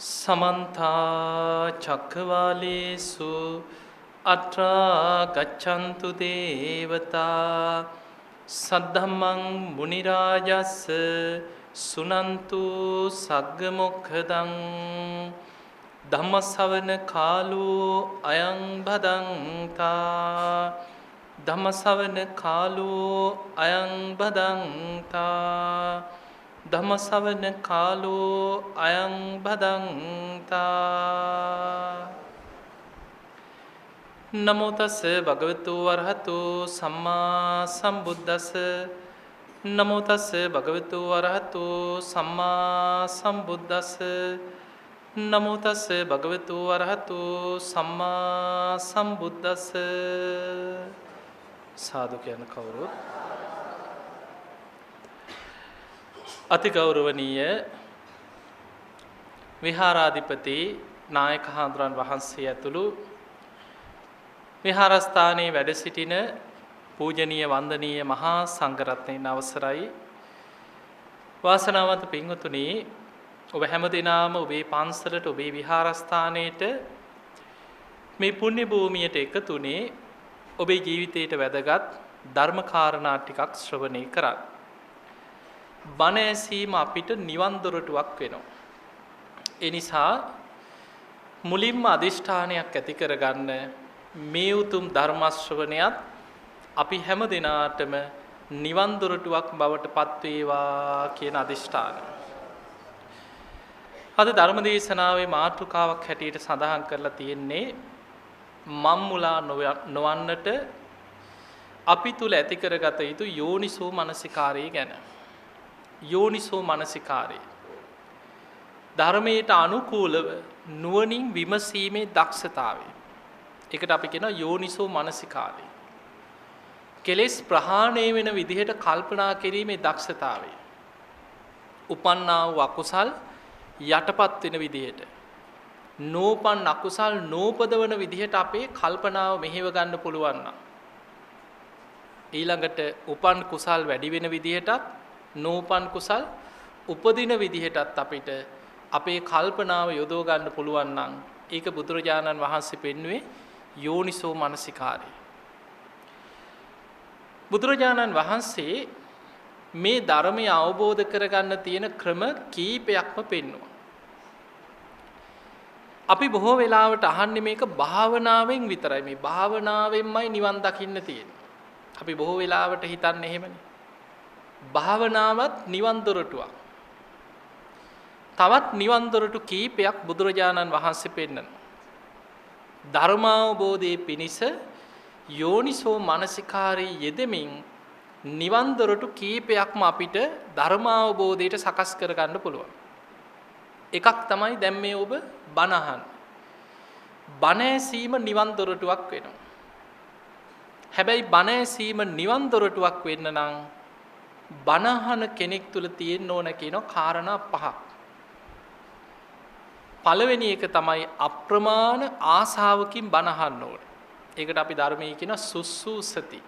समन्ता चक्रवालेषु अत्रा गच्छन्तु देवता सद्धम्मं मुनिराजस्स सुनन्तु सग्गमुखदं धम्मसवන කාලෝ අයං භදංතා ධම්මසවන කාලෝ අයං භදංතා ධම්මසවන කාලෝ අයං භදංතා නමෝ තස් භගවතු වරහතු සම්මා සම්බුද්දස්ස නමෝ තස් භගවතු වරහතු සම්මා සම්බුද්දස්ස නමෝ තස් භගවතු වරහතු සම්මා සම්බුද්දස්ස සාදු කියන කවුරුත් අති ගෞරවනීය විහාරාධිපති නායක හාමුදුරන් වහන්සේ ඇතුළු විහාරස්ථානයේ වැඩ සිටින පූජනීය වන්දනීය මහා සංඝරත්නයන් අවසරයි වාසනාවන්ත පින්වතුනි ඔබ හැමදෙනාම ඔබේ පන්සලට ඔබේ විහාරස්ථානයට මේ පුණ්‍ය භූමියට එකතුනේ ඔබේ ජීවිතයට වැදගත් ධර්ම කාරණා ටිකක් ශ්‍රවණය කරන්න. බණ ඇසීම අපිට නිවන් දොරටුවක් වෙනවා. ඒ නිසා මුලින්ම අදිෂ්ඨානයක් ඇති කරගන්න මේ උතුම් ධර්ම ශ්‍රවණයත් අපි හැමදෙනාටම නිවන් දොරටුවක් බවට පත් වේවා කියන අදිෂ්ඨානය. අද ධර්ම දේශනාවේ මාතෘකාවක් හැටියට සඳහන් කරලා තියෙන්නේ මම්මුලා නොවන්නට අපි තුල ඇති කරගත යුතු යෝනිසෝ මනසිකාරය ගැන. යෝනිසෝ මනසිකාරය ධර්මයට අනුකූලව නුවණින් විමසීමේ දක්ෂතාවය. ඒකට අපි කියනවා යෝනිසෝ මනසිකාරය. කෙලෙස් ප්‍රහාණය වෙන විදිහට කල්පනා කිරීමේ දක්ෂතාවය. උපන්නා වූ අකුසල් යටපත් වෙන විදිහට නෝපන් අකුසල් නෝපදවන විදිහට අපේ කල්පනාව මෙහෙව ගන්න පුළුවන් නම් ඊළඟට උපන් කුසල් වැඩි වෙන විදිහටත් නෝපන් කුසල් උපදින විදිහටත් අපිට අපේ කල්පනාව යොදව ගන්න පුළුවන් නම් ඒක බුදුරජාණන් වහන්සේ පෙන්වුවේ යෝනිසෝ මනසිකාරය. බුදුරජාණන් වහන්සේ මේ ධර්මය අවබෝධ කරගන්න තියෙන ක්‍රම කීපයක්ම පෙන්වුවා. අපි බොහෝ වෙලාවට අහන්නේ මේක භාවනාවෙන් විතරයි. මේ භාවනාවෙන්මයි නිවන් දකින්න තියෙන්නේ. අපි බොහෝ වෙලාවට හිතන්නේ එහෙමනේ. භාවනාවත් නිවන් දොරටුවක්. තවත් නිවන් දොරටු කීපයක් බුදුරජාණන් වහන්සේ පෙන්නනවා. ධර්මාවබෝධයේ පිණිස යෝනිසෝ මනසිකාරී යෙදෙමින් නිවන් දොරටු කීපයක්ම අපිට ධර්මාවබෝධයට සකස් කරගන්න පුළුවන්. එකක් තමයි දැන් මේ ඔබ බණ අහන. බණ ඇසීම නිවන් දොරටුවක් වෙනවා. හැබැයි බණ ඇසීම නිවන් දොරටුවක් වෙන්න නම් බණ අහන කෙනෙක් තුල තියෙන්න ඕන කියන කාරණා පහක්. පළවෙනි එක තමයි අප්‍රමාණ ආසාවකින් බණ අහන්න ඕනේ. ඒකට අපි ධර්මයේ කියන සුසුසති.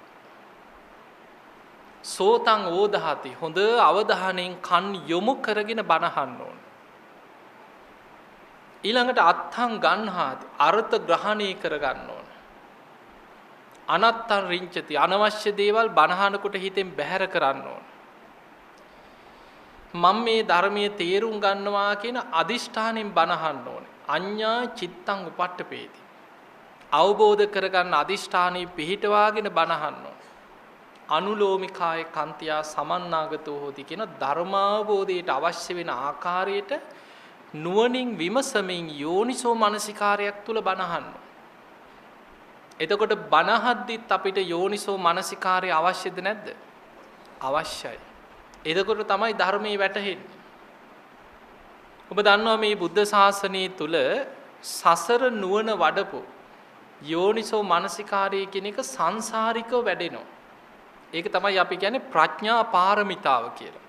සෝතං ඕදහති හොඳ අවධානයෙන් කන් යොමු කරගෙන බණ අහන්න ඕනේ. ඊළඟට අත්තං ගන්හාති අර්ථ ග්‍රහණය කරගන්න ඕන. අනත්තං රිංචති අනවශ්‍ය දේවල් බණහනකොට හිතෙන් බැහැර කරන්න ඕන. මම මේ ධර්මයේ තේරුම් ගන්නවා කියන අදිෂ්ඨානෙන් බණහන්න ඕන. අඤ්ඤා චිත්තං උපට්ඨපේති. අවබෝධ කරගන්න අදිෂ්ඨානෙ පිහිටවාගෙන බණහන්න ඕන. අනුලෝමිකාය කන්තියා සමන්නාගතෝ හොති කියන ධර්මාවබෝධයට අවශ්‍ය වෙන ආකාරයට නුවණින් විමසමින් යෝනිසෝ මනසිකාරයක් තුල බණහන්න. එතකොට බණහද්දිත් අපිට යෝනිසෝ මනසිකාරය අවශ්‍යද නැද්ද? අවශ්‍යයි. එතකොට තමයි ධර්මයේ වැටහෙන්නේ. ඔබ දන්නවා මේ බුද්ධ ශාසනය තුල සසර නුවණ වඩපු යෝනිසෝ මනසිකාරය කියන එක සංසාරිකව වැඩෙනවා. ඒක තමයි අපි කියන්නේ ප්‍රඥා පාරමිතාව කියලා.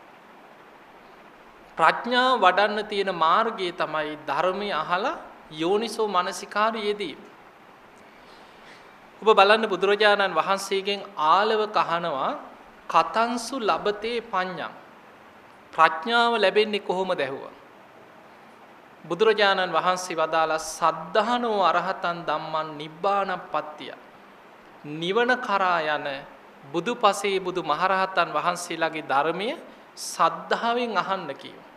ප්‍රඥා වඩන්න තියෙන මාර්ගය තමයි ධර්මය අහලා යෝනිසෝ මනසිකාරයේදී. ඔබ බලන්න බුදුරජාණන් වහන්සේගෙන් ආලව කහනවා කතංසු ලබතේ පඤ්ඤං ප්‍රඥාව ලැබෙන්නේ කොහොමද ඇහුවා. බුදුරජාණන් වහන්සේ වදාලා සද්ධානෝ අරහතන් ධම්මං නිබ්බානප්පත්තිය. නිවන කරා යන බුදුපසේ බුදු මහරහතන් වහන්සේලාගේ ධර්මය සද්ධාවෙන් අහන්න කියනවා.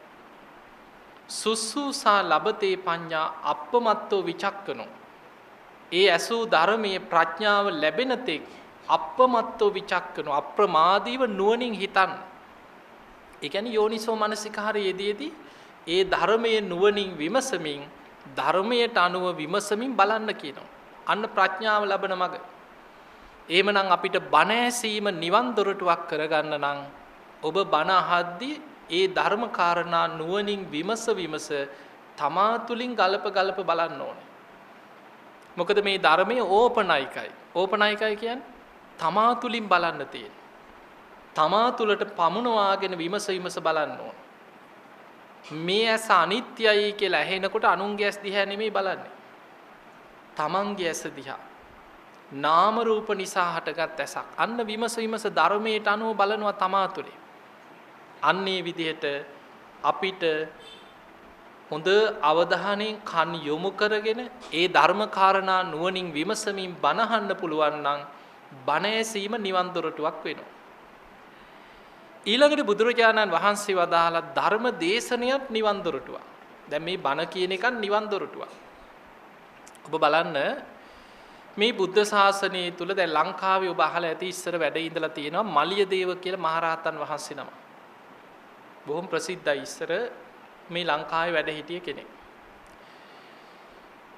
සුසුසා ලබතේ පඤ්ඤා අප්පමත්තෝ විචක්කනෝ. ඒ ඇසූ ධර්මයේ ප්‍රඥාව ලැබෙන තෙක් අප්පමත්තෝ විචක්කනෝ අප්‍රමාදීව නුවණින් හිතන්න. ඒ කියන්නේ යෝනිසෝ මනසිකාරයේදී ඒ ධර්මයේ නුවණින් විමසමින් ධර්මයට අනුව විමසමින් බලන්න කියනවා. අන්න ප්‍රඥාව ලබන මඟ. එහෙමනම් අපිට බණ ඇසීම නිවන් දොරටුවක් කරගන්න නම් ඔබ බණ අහද්දී ඒ ධර්ම කාරණා නුවණින් විමස තමා තුලින් ගලප බලන්න ඕනේ. මොකද මේ ධර්මයේ ඕපනයිකයි. ඕපනයිකයි කියන්නේ තමා තුලින් බලන්න තියෙන. තමා තුලට පමුණවාගෙන විමස බලන්න ඕනේ. මේ ඇස අනිත්‍යයි කියලා ඇහෙනකොට අනුන්ගේ ඇස් දිහා නෙමෙයි බලන්නේ. තමන්ගේ ඇස දිහා. නාම රූප නිසා හටගත් ඇසක්. අන්න විමස ධර්මයට අනුව බලනවා තමා තුලින්. අන්නේ විදිහට අපිට හොඳ අවධානයෙන් කන් යොමු කරගෙන ඒ ධර්ම කාරණා නුවණින් විමසමින් බණහන්න පුළුවන් නම් බණ ඇසීම නිවන් දොරටුවක් වෙනවා. ඊළඟට බුදුරජාණන් වහන්සේ වදාලා ධර්ම දේශනයත් නිවන් දොරටුවක්. දැන් මේ බණ කියන එක නිවන් දොරටුවක්. ඔබ බලන්න මේ බුද්ධ ශාසනය තුල දැන් ලංකාවේ ඔබ අහලා ඇති ඉස්සර වැඩ ඉඳලා තියෙනවා මලියදේව කියලා මහරහතන් වහන්සේ නම. බොහොම ප්‍රසිද්ධයි ඉස්සර මේ ලංකාවේ වැඩ හිටිය කෙනෙක්.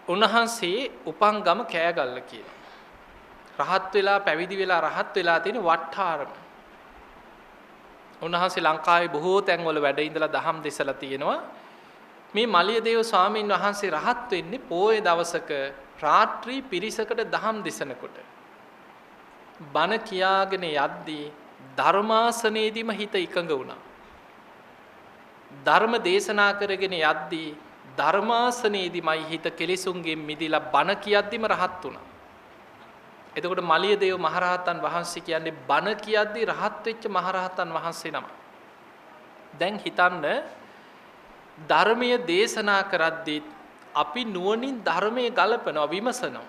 උන්වහන්සේ උපන් ගම කෑගල්ල කියලා. රහත් වෙලා පැවිදි වෙලා රහත් වෙලා තියෙන වට්ටාරම. උන්වහන්සේ ලංකාවේ බොහෝ තැන්වල වැඩ ඉඳලා දහම් දෙසලා තියෙනවා. මේ මලියදේව ස්වාමීන් වහන්සේ රහත් වෙන්නේ පොයේ දවසක රාත්‍රී පිරිසකට දහම් දෙසනකොට. බණ කියාගෙන යද්දී ධර්මාසනයේදීම හිත එකඟ වුණා. ධර්ම දේශනා කරගෙන යද්දී ධර්මාසනයේදීමයි හිත කෙලෙසුන්ගෙන් මිදිලා බණ කියද්දිම රහත් වුණා. එතකොට මලියදේව මහරහතන් වහන්සේ කියන්නේ බණ කියද්දී රහත් වෙච්ච මහරහතන් වහන්සේ නම. දැන් හිතන්න ධර්මයේ දේශනා කරද්දී අපි නුවණින් ධර්මයේ ගලපනවා විමසනවා.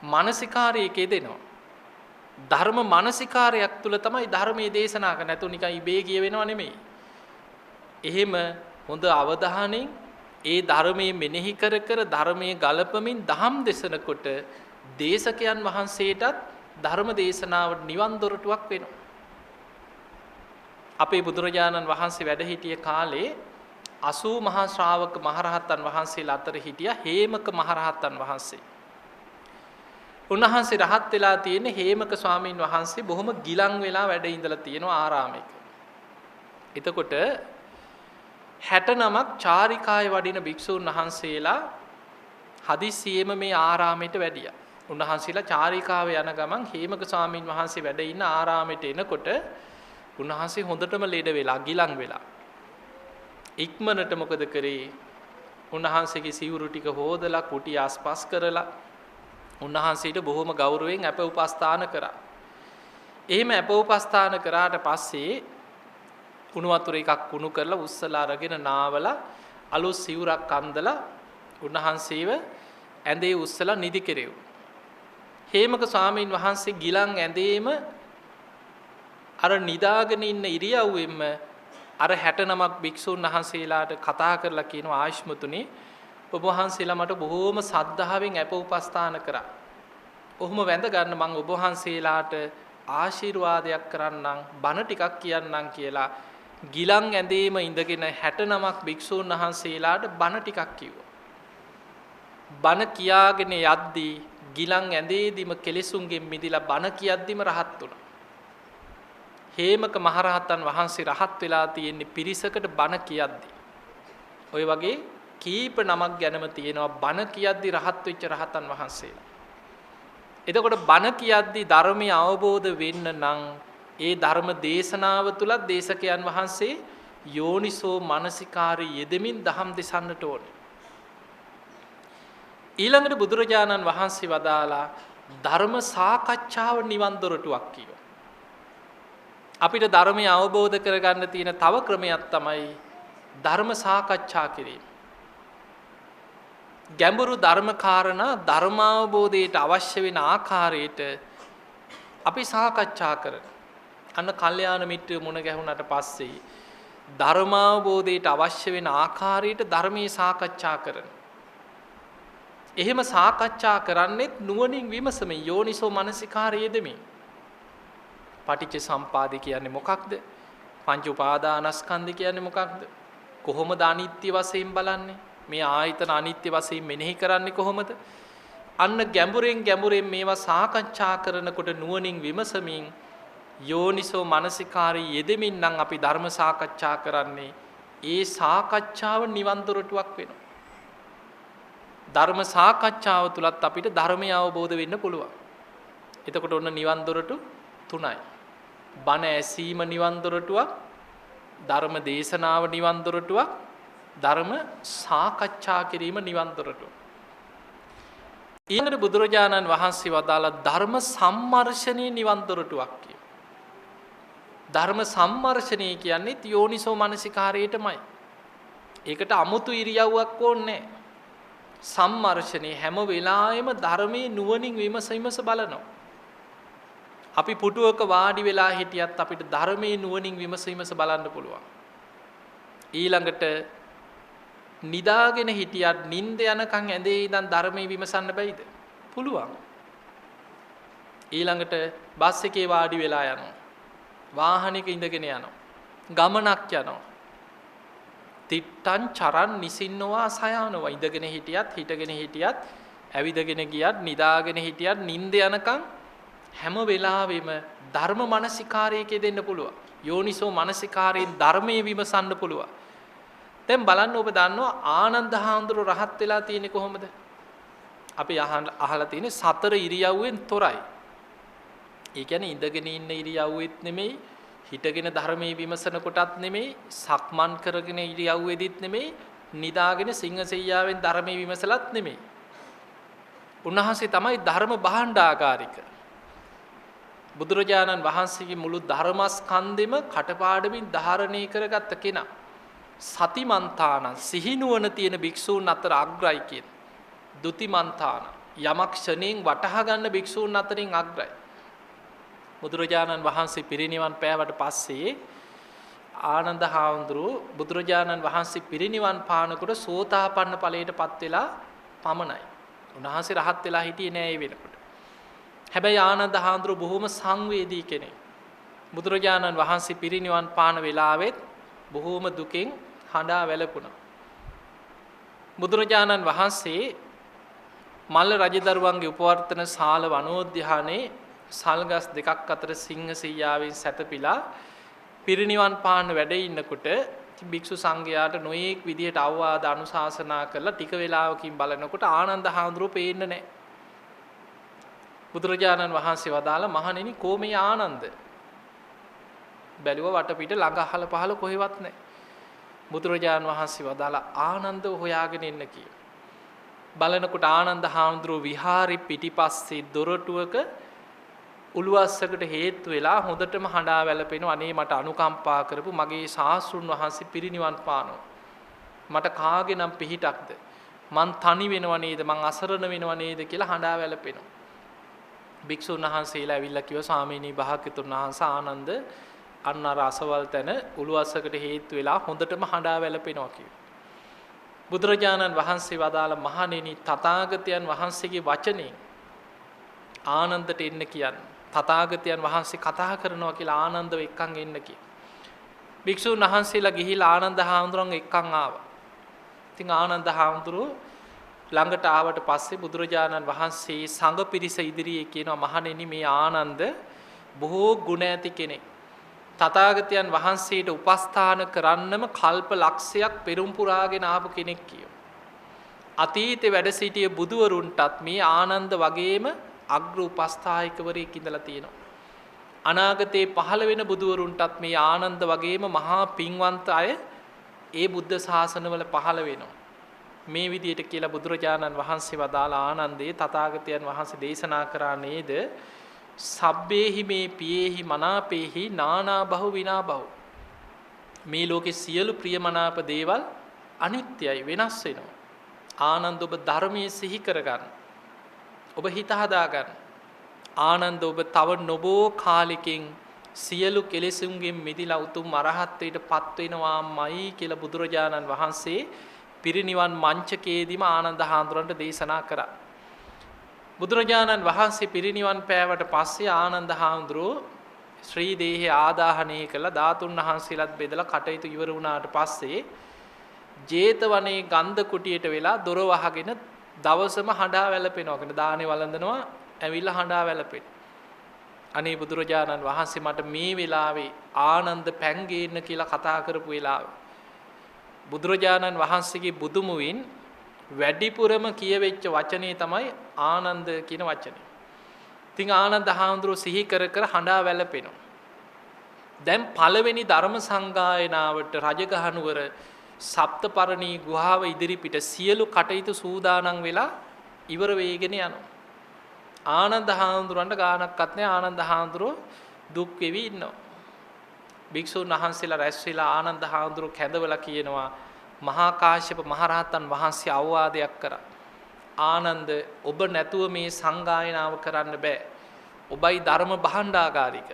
මානසිකාරයේ කෙදෙනවා. ධර්ම මානසිකාරයක් තුල තමයි ධර්මයේ දේශනා කරන්නේ. නැතු නිකන් ඉබේ කිය වෙනව නෙමෙයි. එහෙම හොඳ අවධානයෙන් ඒ ධර්මයේ මෙනෙහි කර ධර්මයේ ගලපමින් දහම් දෙසනකොට දේශකයන් වහන්සේටත් ධර්ම දේශනාව නිවන් දොරටුවක් වෙනවා. අපේ බුදුරජාණන් වහන්සේ වැඩ සිටිය කාලේ 80 මහා ශ්‍රාවක මහරහතන් වහන්සේලා අතර හිටියා හේමක මහරහතන් වහන්සේ. උන්වහන්සේ රහත් වෙලා තියෙන්නේ හේමක ස්වාමීන් වහන්සේ බොහොම ගිලන් වෙලා වැඩ ඉඳලා තියෙනවා ආරාමයක. එතකොට 69ක් චාරිකාය වඩින භික්ෂූන් වහන්සේලා හදිස්සියෙම මේ ආරාමයට වැඩියා. උන්වහන්සේලා චාරිකාවේ යන ගමන් හේමක ස්වාමීන් වහන්සේ වැඩ ඉන්න ආරාමයට එනකොට උන්වහන්සේ හොඳටම ලෙඩ වෙලා ගිලන් වෙලා. ඉක්මනට මොකද කරේ? උන්වහන්සේගේ සිවුරු ටික හොදලා කුටි ආස්පස් කරලා උන්වහන්සේට බොහොම ගෞරවයෙන් අප උපස්ථාන කරා. එහෙම අප උපස්ථාන කරාට පස්සේ කුණු වතුර එකක් කුණු කරලා උස්සලා අරගෙන නාවලා අලුත් සිවුරක් අන්දලා උන්වහන්සේව ඇඳේ උස්සලා නිදි කෙරෙව්වා. හේමක ස්වාමීන් වහන්සේ ගිලන් ඇඳේම අර නිදාගෙන ඉන්න ඉරියව්වෙම අර 69ක් භික්ෂුන් වහන්සේලාට කතා කරලා කියනවා ආයුෂ්මතුනි ඔබ වහන්සේලා මට බොහෝම සද්ධාවෙන් අප උපස්ථාන කරා. ඔහොම වැඳ ගන්න මම ඔබ වහන්සේලාට ආශිර්වාදයක් කරන්නම් බණ ටිකක් කියන්නම් කියලා ගිලන් ඇඳේම ඉඳගෙන 69ක් භික්ෂුන් වහන්සේලාට බණ ටිකක් කිව්වා. බණ කියාගෙන යද්දී ගිලන් ඇඳේදීම කෙලෙසුන්ගෙන් මිදිලා බණ කියද්දිම රහත් වුණා. හේමක මහරහතන් වහන්සේ රහත් වෙලා තියෙන්නේ පිරිසකට බණ කියද්දී. ඔය වගේ කීප නමක් ගැනම තියෙනවා බණ කියද්දී රහත් වෙච්ච රහතන් වහන්සේලා. එතකොට බණ කියද්දී ධර්මය අවබෝධ වෙන්න නම් ඒ ධර්ම දේශනාව තුලත් දේශකයන් වහන්සේ යෝනිසෝ මනසිකාරී යෙදෙමින් දහම් දෙසන්නට ඕනේ. ඊළඟට බුදුරජාණන් වහන්සේ වදාලා ධර්ම සාකච්ඡාව නිවන් දොරටුවක් කියනවා. අපිට ධර්මය අවබෝධ කරගන්න තියෙන තව ක්‍රමයක් තමයි ධර්ම සාකච්ඡා කිරීම. ගැඹුරු ධර්ම කාරණා ධර්මාවබෝධයට අවශ්‍ය වෙන ආකාරයට අපි සාකච්ඡා කරන. අන්න කල්යාණ මිත්‍ර මුණ ගැහුණට පස්සේ ධර්මාවබෝධයට අවශ්‍ය වෙන ආකාරයට ධර්මයේ සාකච්ඡා කරන. එහෙම සාකච්ඡා කරන්නෙත් නුවණින් විමසමින් යෝනිසෝ මනසිකාරයේ දෙමින්. පටිච්ච සම්පාදේ කියන්නේ මොකක්ද? පංච උපාදානස්කන්ධ කියන්නේ මොකක්ද? කොහොමද අනිත්‍ය වශයෙන් බලන්නේ? මේ ආයතන අනිත්‍ය වශයෙන් මෙනෙහි කරන්නේ කොහොමද? අන්න ගැඹුරෙන් මේවා සාකච්ඡා කරනකොට නුවණින් විමසමින් යෝනිසෝ මනසිකාරී යෙදෙමින් නම් අපි ධර්ම සාකච්ඡා කරන්නේ. ඒ සාකච්ඡාව නිවන් දොරටුවක් වෙනවා. ධර්ම සාකච්ඡාව තුලත් අපිට ධර්මය අවබෝධ වෙන්න පුළුවන්. එතකොට ඔන්න නිවන් දොරටු තුනයි. බණ ඇසීම නිවන් දොරටුවක්, ධර්ම දේශනාව නිවන් දොරටුවක්, ධර්ම සාකච්ඡා කිරීම නිවන් දොරටුවක්. ඊළඟට බුදුරජාණන් වහන්සේ වදාළ ධර්ම සම්මර්ෂණේ නිවන් දොරටුවක් කිය. ධර්ම සම්මර්ෂණය කියන්නේ යෝනිසෝ මනසිකාරයටමයි. ඒකට අමුතු ඉරියව්වක් ඕනේ නැහැ. සම්මර්ෂණේ හැම වෙලාවෙම ධර්මයේ නුවණින් විමස බලනවා. අපි පුටුවක වාඩි වෙලා හිටියත් අපිට ධර්මයේ නුවණින් විමස බලන්න පුළුවන්. ඊළඟට නිදාගෙන හිටියත් නිින්ද යනකම් ඇඳේ ඉඳන් ධර්මයේ විමසන්න බැයිද? පුළුවන්. ඊළඟට බස් එකේ වාඩි වෙලා යනවා. වාහනයක ඉඳගෙන යනවා. ගමනක් යනවා. තිට්ටං චරන් නිසින්නවා සයානවා. ඉඳගෙන හිටියත් හිටගෙන හිටියත් ඇවිදගෙන ගියත් නිදාගෙන හිටියත් නිින්ද යනකම් හැම වෙලාවෙම ධර්ම මනසිකාරයකේ දෙන්න පුළුවන්. යෝනිසෝ මනසිකාරයෙන් ධර්මයේ විමසන්න පුළුවන්. දැන් බලන්න ඔබ දන්නවා ආනන්ද හාමුදුරුවෝ රහත් වෙලා තියෙන්නේ කොහොමද? අපි අහලා තියෙන්නේ සතර ඉරියව්වෙන් තොරයි. ඒ කියන්නේ ඉඳගෙන ඉන්න ඉරියව්වෙත් නෙමෙයි, හිටගෙන ධර්මයේ විමසන කොටත් නෙමෙයි, සක්මන් කරගෙන ඉරියව්වෙදිත් නෙමෙයි, නිදාගෙන සිංහසෙයියාවෙන් ධර්මයේ විමසලත් නෙමෙයි. උන්වහන්සේ තමයි ධර්ම භාණ්ඩාගාරික. බුදුරජාණන් වහන්සේගේ මුළු ධර්මස්කන්ධෙම කටපාඩමින් ධාරණය කරගත්ත කෙනා. සතිමන්තාන සිහිනුවන තියෙන භික්ෂූන් අතර අග්‍රයි කියන. දුතිමන්තාන යමක් ක්ෂණයෙන් වටහා ගන්න භික්ෂූන් අතරින් අග්‍රයි. බුදුරජාණන් වහන්සේ පිරිනිවන් පෑවට පස්සේ ආනන්ද හාමුදුරුවෝ බුදුරජාණන් වහන්සේ පිරිනිවන් පානකොට සෝතාපන්න ඵලයටපත් වෙලා පමණයි. උන්වහන්සේ රහත් වෙලා හිටියේ නෑ ඒ වෙනකොට. හැබැයි ආනන්ද හාමුදුරුවෝ බොහොම සංවේදී කෙනෙක්. බුදුරජාණන් වහන්සේ පිරිනිවන් පාන වෙලාවෙත් බොහොම දුකෙන් හඬා වැළපුණා. බුදුරජාණන් වහන්සේ මල්ල රජදරුවන්ගේ උපවර්තන ශාල වනෝද්‍යානයේ සල්ගස් දෙකක් අතර සිංහසීයාවෙන් සැතපීලා පිරිනිවන් පාන වැඩ ඉන්නකොට භික්ෂු සංඝයාට නොයේක් විදියට අවවාද අනුශාසනා කරලා ටික වෙලාවකින් බලනකොට ආනන්ද හාමුදුරුවෝ පේන්නේ නැහැ. බුදුරජාණන් වහන්සේ වදාලා මහණෙනි කොමේ ආනන්ද? බැලුව වටපිට ළඟ අහල පහල කොහෙවත් නැහැ. බුදුරජාණන් වහන්සේ වදාලා ආනන්දව හොයාගෙන එන්න කියලා. බලනකොට ආනන්ද හාමුදුරුවෝ විහාරෙ පිටිපස්සේ දොරටුවක උළුවස්සකට හේතු වෙලා හොඳටම හඬා වැළපෙනවා. අනේ මට අනුකම්පා කරපු මගේ ශාස්ත්‍රුන් වහන්සේ පිරිනිවන් පානවා. මට කාගේ නම් පිහිටක්ද? මං තනි වෙනව නේද? මං අසරණ වෙනව නේද කියලා හඬා වැළපෙනවා. භික්ෂුන් වහන්සේලා ඇවිල්ලා කිව්වා ස්වාමීනි භාග්‍යතුන් වහන්සේ ආනන්ද අන්න අර අසවල් තැන උළුවස්සකට හේතු වෙලා හොඳටම හඬා වැළපෙනවා කියලා. බුදුරජාණන් වහන්සේ වදාළ මහණෙනි තථාගතයන් වහන්සේගේ වචනේ ආනන්දට එන්න කියන්නේ. තථාගතයන් වහන්සේ කතා කරනවා කියලා ආනන්දව එක්කන් එන්න කිය. භික්ෂුන් වහන්සේලා ගිහිලා ආනන්ද හාමුදුරන් එක්කන් ආවා. ඉතින් ආනන්ද හාමුදුරුවෝ ළඟට ආවට පස්සේ බුදුරජාණන් වහන්සේ සංඝ පිරිස ඉදිරියේ කියනවා මහණෙනි මේ ආනන්ද බොහෝ ගුණ ඇති කෙනෙක්. තථාගතයන් වහන්සේට උපස්ථාන කරන්නම කල්ප ලක්ෂයක් පෙරම් පුරාගෙන ආපු කෙනෙක් කියෝ. අතීතේ වැඩ සිටිය බුදුවරුන්ටත් මේ ආනන්ද වගේම අග්‍ර උපස්ථායකවරයෙක් ඉඳලා තියෙනවා. අනාගතේ පහළ වෙන බුදුවරුන්ටත් මේ ආනන්ද වගේම මහා පින්වන්ත අය ඒ බුද්ධ ශාසනවල පහළ වෙනවා. මේ විදිහට කියලා බුදුරජාණන් වහන්සේ වදාළ ආනන්දේ තථාගතයන් වහන්සේ දේශනා කරා නේද? සබ්බේහි මේ පියේහි මනාපේහි නානා බහු විනා බහු. මේ ලෝකේ සියලු ප්‍රියමනාප දේවල් අනිත්‍යයි වෙනස් වෙනවා. ආනන්ද ඔබ ධර්මයේ සිහි කරගන්න. ඔබ හිත හදාගන්න. ආනන්ද ඔබ තව නොබෝ කාලෙකින් සියලු කෙලෙසුන්ගෙන් මිදිලා උතුම් අරහත්ත්වයට පත් වෙනවාමයි කියලා බුදුරජාණන් වහන්සේ පිරිනිවන් මංචකයේදීම ආනන්ද හාමුදුරන්ට දේශනා කරා. බුදුරජාණන් වහන්සේ පිරිනිවන් පෑවට පස්සේ ආනන්ද හාමුදුරුවෝ ශ්‍රී දේහය ආදාහනය කළ ධාතුන් වහන්සේලාත් බෙදලා කටයුතු ඉවර වුණාට පස්සේ ජේතවනේ ගන්ධ කුටියට වෙලා දොර වහගෙන දවසම හඬා වැළපෙනවා. කියන දානේ වළඳනවා ඇවිල්ලා හඬා වැළපෙන. අනේ බුදුරජාණන් වහන්සේ මට මේ වෙලාවේ ආනන්ද පැන් ගේන්න කියලා කතා කරපු වෙලාව. බුදුරජාණන් වහන්සේගේ බුදුමුවින් වැඩිපුරම කියවෙච්ච වචනේ තමයි ආනන්ද කියන වචනේ. ඉතින් ආනන්ද හාමුදුරුවෝ සිහි කර කර හඬා වැළපෙනවා. දැන් පළවෙනි ධර්ම සංගායනාවට රජගහනුවර සප්තපරණී ගුහාව ඉදිරිපිට සියලු කටයුතු සූදානම් වෙලා ඉවර වෙගෙන යනවා. ආනන්ද හාමුදුරන්ට ගානක්වත් නැහැ. ආනන්ද හාමුදුරුවෝ දුක් වෙවි ඉන්නවා. භික්ෂුන් වහන්සේලා රැස් වෙලා ආනන්ද හාමුදුරුවෝ කැඳවලා කියනවා මහා කාශ්‍යප මහරහතන් වහන්සේ අවවාදයක් කරා. ආනන්ද ඔබ නැතුව මේ සංගායනාව කරන්න බෑ. ඔබයි ධර්ම භාණ්ඩාගාරික.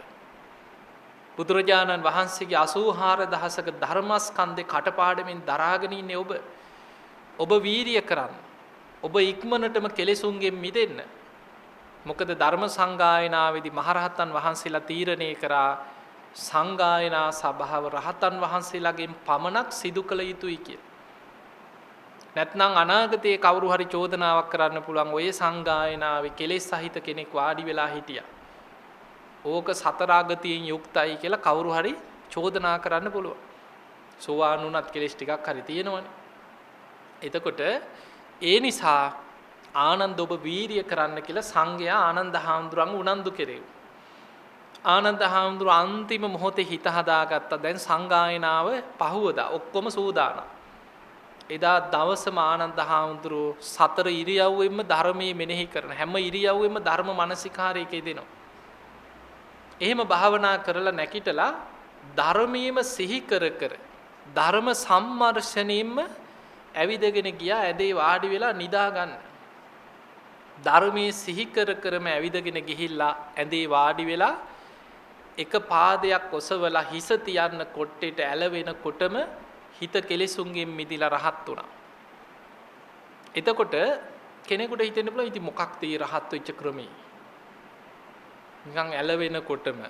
බුදුරජාණන් වහන්සේගේ 84000ක ධර්මස්කන්ධේ කටපාඩමින් දරාගෙන ඉන්නේ ඔබ. ඔබ වීරිය කරන්න. ඔබ ඉක්මනටම කෙලෙසුන්ගෙන් මිදෙන්න. මොකද ධර්ම සංගායනාවේදී මහරහතන් වහන්සේලා තීරණය කරා සංගායනා සභාව රහතන් වහන්සේලාගෙන් පමණක් සිදු කළ යුතුයි කියලා. නැත්නම් අනාගතයේ කවුරු හරි චෝදනාවක් කරන්න පුළුවන් ඔය සංගායනාවේ කෙලෙස් සහිත කෙනෙක් වාඩි වෙලා හිටියා. ඕක සතරාගතියෙන් යුක්තයි කියලා කවුරු හරි චෝදනා කරන්න පුළුවන්. සෝවාන් වුණත් කෙලෙස් ටිකක් හරි තියෙනවනේ. එතකොට ඒ නිසා ආනන්ද ඔබ වීරිය කරන්න කියලා සංඝයා ආනන්ද හාමුදුරන්ව උනන්දු කෙරෙව්වා. ආනන්ද හාමුදුරුවෝ අන්තිම මොහොතේ හිත හදාගත්තා. දැන් සංගායනාව පහුවදා ඔක්කොම සූදානම්. එදා දවසම ආනන්ද හාමුදුරුවෝ සතර ඉරියව්වෙම ධර්මයේ මෙනෙහි කරන හැම ඉරියව්වෙම ධර්ම මානසිකාරයක යෙදෙනවා. එහෙම භාවනා කරලා නැකිටලා ධර්මයේම සිහි කර කර ධර්ම සම්මර්ෂණයෙන්ම ඇවිදගෙන ගියා. ඇදේ වාඩි වෙලා නිදා ගන්න. ධර්මයේ සිහි කර කරම ඇවිදගෙන ගිහිල්ලා ඇඳේ වාඩි වෙලා එක පාදයක් ඔසවලා හිස තියන්න කොට්ටේට ඇලවෙනකොටම හිත කෙලෙසුන්ගෙන් මිදිලා රහත් වුණා. එතකොට කෙනෙකුට හිතෙන්න පුළුවන් ඉතින් මොකක්ද මේ රහත් වෙච්ච ක්‍රමය? නිකන් ඇලවෙනකොටම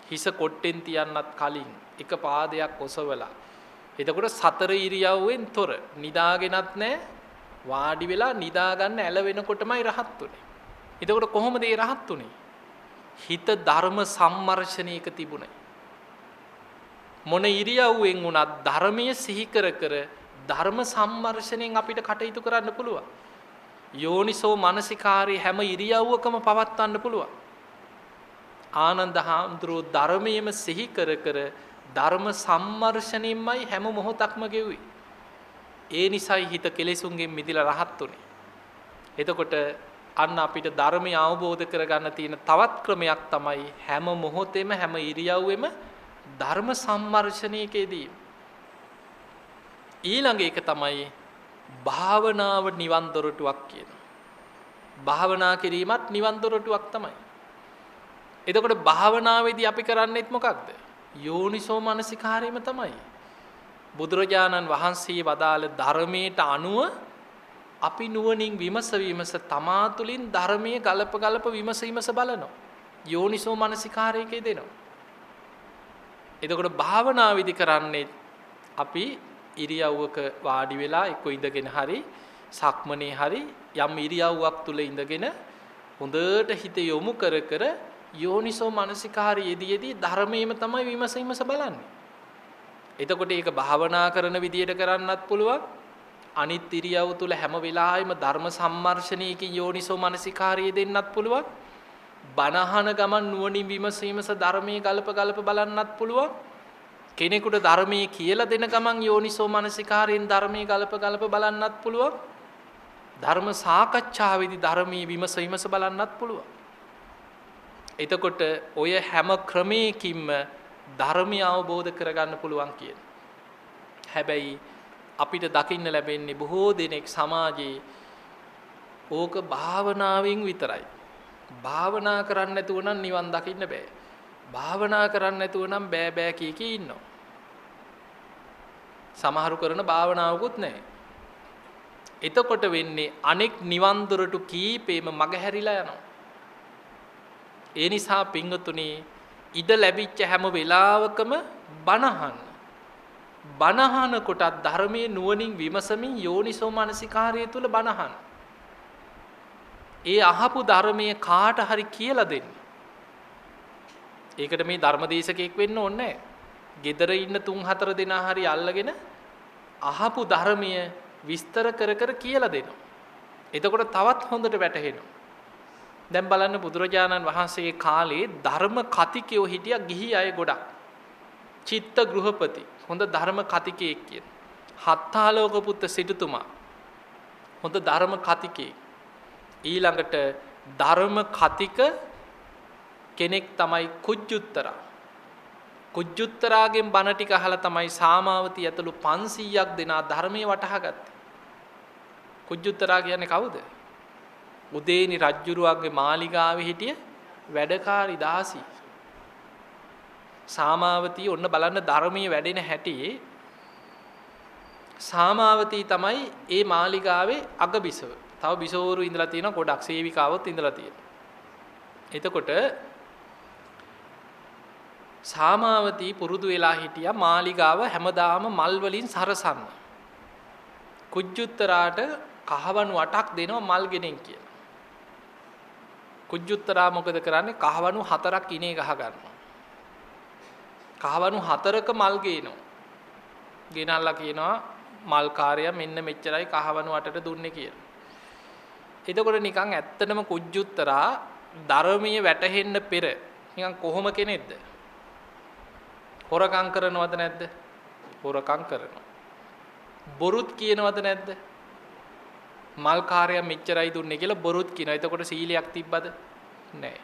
හිස කොට්ටෙන් තියන්නත් කලින් එක පාදයක් ඔසවලා. එතකොට සතර ඉරියව්වෙන් තොර නිදාගෙනත් නැහැ. වාඩි වෙලා නිදා ගන්න ඇලවෙනකොටමයි රහත් උනේ. එතකොට කොහොමද ඒ රහත් උනේ? හිත ධර්ම සම්මර්ෂණයක තිබුණේ. මොන ඉරියව්වෙන් වුණත් ධර්මයේ සිහි කර කර ධර්ම සම්මර්ෂණයෙන් අපිට කටයුතු කරන්න පුළුවන්. යෝනිසෝ මනසිකාරී හැම ඉරියව්වකම පවත්වන්න පුළුවන්. ආනන්ද හාමුදුරුවෝ ධර්මයේම සිහි කර කර ධර්ම සම්මර්ෂණයෙන්මයි හැම මොහොතක්ම ගෙවුවේ. ඒ නිසයි හිත කෙලෙසුන්ගෙන් මිදිලා රහත් උනේ. එතකොට අන්න අපිට ධර්මය අවබෝධ කරගන්න තියෙන තවත් ක්‍රමයක් තමයි හැම මොහොතෙම හැම ඉරියව්වෙම ධර්ම සම්මර්ෂණයකදී. ඊළඟ එක තමයි භාවනාව නිවන් දොරටුවක් කියන. භාවනා කිරීමත් නිවන් දොරටුවක් තමයි. එතකොට භාවනාවේදී අපි කරන්නේත් මොකක්ද? යෝනිසෝ මනසිකාරයම තමයි. බුදුරජාණන් වහන්සේ වදාළ ධර්මයට අනුව අපි නුවණින් විමස තමා තුළින් ධර්මයේ ගලප විමස බලනවා. යෝනිසෝ මනසිකාරයකේ දෙනවා. එතකොට භාවනාවේදී කරන්නේ අපි ඉරියව්වක වාඩි වෙලා එක්ක ඉඳගෙන හරි සක්මනේ හරි යම් ඉරියව්වක් තුල ඉඳගෙන හොඳට හිත යොමු කර කර යෝනිසෝ මනසිකාරයේදී ධර්මයේම තමයි විමස බලන්නේ. එතකොට ඒක භාවනා කරන විදියට කරන්නත් පුළුවන්. අනිත් ඉරියව් තුල හැම වෙලාවෙම ධර්ම සම්මර්ෂණයකින් යෝනිසෝ මනසිකාරය දෙන්නත් පුළුවන්. බණහන ගමන් නුවණින් විමසීමස ධර්මයේ ගලප බලන්නත් පුළුවන්. කෙනෙකුට ධර්මයේ කියලා දෙන ගමන් යෝනිසෝ මනසිකාරයෙන් ධර්මයේ ගලප බලන්නත් පුළුවන්. ධර්ම සාකච්ඡාවේදී ධර්මයේ විමස බලන්නත් පුළුවන්. එතකොට ඔය හැම ක්‍රමයකින්ම ධර්මය අවබෝධ කරගන්න පුළුවන් කියන. හැබැයි අපිට දකින්න ලැබෙන්නේ බොහෝ දෙනෙක් සමාජයේ ඕක භාවනාවෙන් විතරයි. භාවනා කරන්නේ නැතුව නම් නිවන් දකින්න බෑ. භාවනා කරන්නේ නැතුව නම් බෑ බෑ කී කී ඉන්නවා. සමහරු කරන භාවනාවකුත් නැහැ. එතකොට වෙන්නේ අනෙක් නිවන් දොරටු කීපෙම මගහැරිලා යනවා. ඒ නිසා පින්වතුනි ඉඩ ලැබිච්ච හැම වෙලාවකම බණහන කොටත් ධර්මයේ නුවණින් විමසමින් යෝනිසෝ මනසිකාරය තුල බණහන. ඒ අහපු ධර්මයේ කාට හරි කියලා දෙන්න. ඒකට මේ ධර්මදේශකෙක් වෙන්න ඕනේ නැහැ. gedara ඉන්න 3-4 දෙනා හරි අල්ලගෙන අහපු ධර්මයේ විස්තර කර කර කියලා දෙනවා. එතකොට තවත් හොඳට වැටහෙනවා. දැන් බලන්න බුදුරජාණන් වහන්සේගේ කාලේ ධර්ම කතිකයෝ හිටියා ගිහි අය ගොඩක්. චිත්ත ගෘහපති හොඳ ධර්ම කතිකයෙක් කියන. හත්තාලෝක පුත්ත සිටුතුමා හොඳ ධර්ම කතිකයෙක්. ඊළඟට ධර්ම කතික කෙනෙක් තමයි කුජ්ජුත්තරා. කුජ්ජුත්තරාගෙන් බණ ටික අහලා තමයි සාමාවතී ඇතුළු 500ක් දෙනා ධර්මයේ වටහා ගත්තේ. කුජ්ජුත්තරා කියන්නේ කවුද? උදේනි රජ්ජුරුවන්ගේ මාලිගාවේ හිටිය වැඩකාරි දාසී. සාමාවතී ඔන්න බලන්න ධර්මයේ වැඩෙන හැටි. සාමාවතී තමයි ඒ මාලිගාවේ අගබිසව. තව බිසෝවරු ඉඳලා තියෙනවා ගොඩක් සේවිකාවොත් ඉඳලා තියෙනවා. එතකොට සාමාවතී පුරුදු වෙලා හිටියා මාලිගාව හැමදාම මල් වලින් සරසන්න. කුජ්ජුත්තරාට කහවණු 8ක් දෙනවා මල් ගෙනෙන් කියලා. කුජ්ජුත්තරා මොකද කරන්නේ? කහවණු 4ක් ඉනේ ගහ ගන්නවා. කහවණු 4ක මල් ගේනවා. ගෙනල්ලා කියනවා මල් කාර්යය මෙන්න මෙච්චරයි කහවණු 8ට දුන්නේ කියලා. එතකොට නිකන් ඇත්තටම කුජ්ජුත්තරා ධර්මයේ වැටහෙන්න පෙර නිකන් කොහොම කෙනෙක්ද? හොරකම් කරනවද නැද්ද? හොරකම් කරනවා. බොරුත් කියනවද නැද්ද? මල් කාර්යය මෙච්චරයි දුන්නේ කියලා බොරුත් කියනවා. එතකොට සීලයක් තිබ්බද? නැහැ.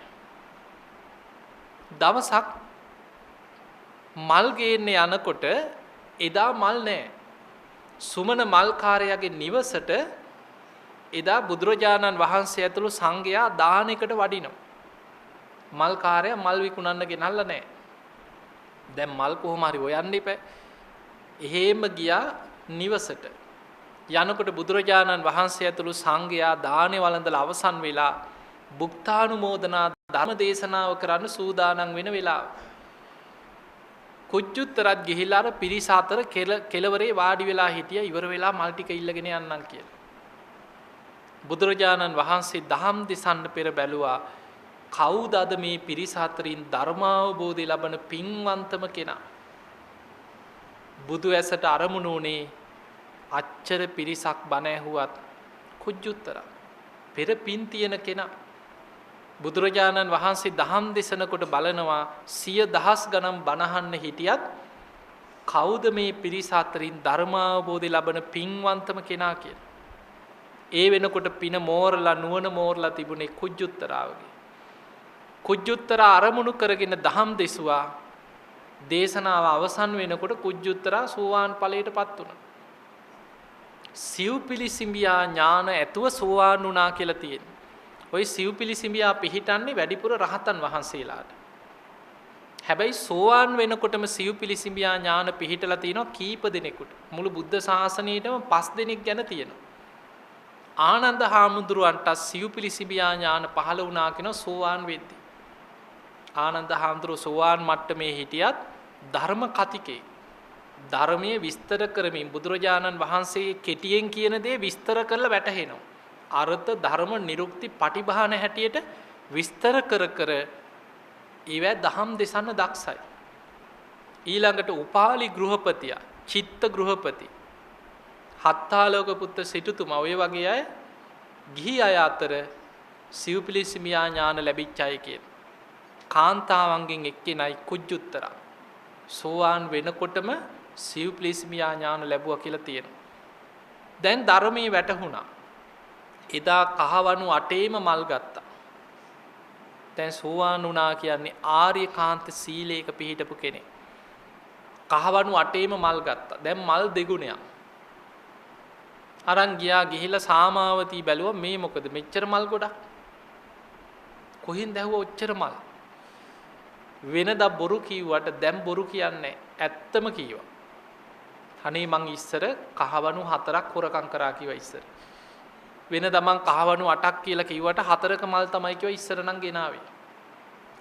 දවසක් මල් ගේන්න යනකොට එදා මල් නැහැ. සුමන මල් කාර්යයාගේ නිවසට එදා බුදුරජාණන් වහන්සේ ඇතුළු සංඝයා දානයකට වඩිනවා. මල් කාර්යයා මල් විකුණන්න ගෙනල්ලා නැහැ. දැන් මල් කොහොම හරි හොයන්න ඉපැ. එහෙම ගියා නිවසට. යනකොට බුදුරජාණන් වහන්සේ ඇතුළු සංඝයා දානේ වළඳලා අවසන් වෙලා බුක්තානුමෝදනා ධර්ම දේශනාව කරන්න සූදානම් වෙන වෙලාව. කුජ්ජුත්තරත් ගිහිලා අර පිරිස අතර කෙළවරේ වාඩි වෙලා හිටියා. ඉවර වෙලා මල් ටික ඉල්ලගෙන යන්නම් කියලා. බුදුරජාණන් වහන්සේ දහම් දෙසන්න පෙර බැලුවා කවුද අද මේ පිරිස අතරින් ධර්මාවබෝධය ලබන පින්වන්තම කෙනා? බුදු ඇසට අරමුණු උනේ අච්චර පිරිසක් බණ ඇහුවත් කුජ්ජුත්තර පෙර පින් තියෙන කෙනා. බුදුරජාණන් වහන්සේ දහම් දෙසනකොට බලනවා 100,000 ගණන් බණහන්න හිටියත් කවුද මේ පිරිස අතරින් ධර්මාවබෝධය ලබන පින්වන්තම කෙනා කියලා. ඒ වෙනකොට පින මෝරලා නුවණ මෝරලා තිබුණේ කුජ්ජුත්තරාවගේ. කුජ්ජුත්තරා අරමුණු කරගෙන දහම් දෙසුවා. දේශනාව අවසන් වෙනකොට කුජ්ජුත්තරා සෝවාන් ඵලයටපත් වුණා. සිව්පිලිසිඹියා ඥාන ඇතුව සෝවාන් වුණා කියලා තියෙනවා. ওই සිව්පිලිසිඹියා පිහිටන්නේ වැඩිපුර රහතන් වහන්සේලාට. හැබැයි සෝවාන් වෙනකොටම සිව්පිලිසිඹියා ඥාන පිහිටලා තියෙනවා කීප දෙනෙකුට. මුළු බුද්ධ ශාසනයේම 5 දෙනෙක් ගැන තියෙනවා. ආනන්ද හාමුදුරුවන්ට සිව්පිලිසිඹියා ඥාන පහළ වුණා කියන සෝවාන් වෙද්දී. ආනන්ද හාමුදුරුවෝ සෝවාන් මට්ටමේ හිටියත් ධර්ම කතිකේ ධර්මයේ විස්තර කරමින් බුදුරජාණන් වහන්සේ කෙටියෙන් කියන දේ විස්තර කරලා වැටහෙනවා. අර්ථ ධර්ම නිරුක්ති පටිභාන හැටියට විස්තර කර කර ඊවැ දහම් දෙසන්න දක්ෂයි. ඊළඟට උපාලි ගෘහපතියා චිත්ත ගෘහපති හත්තාලෝක පුත්ත සිටුතුමා ඔය වගේ අය ගිහි අය අතර සිව්පිලිසිමියා ඥාන ලැබිච්ච අය කියන කාන්තාවන්ගෙන් එක්කෙනයි කුජ්ජුත්තරා. සෝවාන් වෙනකොටම සිව්පිලිසිමියා ඥාන ලැබුවා කියලා තියෙනවා. දැන් ධර්මයේ වැටහුණා. එදා කහවණු 8ේම මල් ගත්තා. දැන් සෝවාන් වුණා කියන්නේ ආර්යකාන්ත සීලයක පිහිටපු කෙනෙක්. කහවණු 8ේම මල් ගත්තා. දැන් මල් දෙගුණයක්. අරන් ගියා ගිහිල්ලා සාමාවතී බැලුවා මේ මොකද මෙච්චර මල් ගොඩක්. කොහෙන්ද ඇහුවා ඔච්චර මල්? වෙනදා බොරු කිව්වට දැන් බොරු කියන්නේ ඇත්තම කීවා. අනේ මං ඉස්සර කහවණු 4ක් හොරකම් කරා කිව්වා ඉස්සර. වෙනදා මං කහවණු 8ක් කියලා කිව්වට 4ක මල් තමයි කිව්වා ඉස්සර නම් ගෙනාවේ.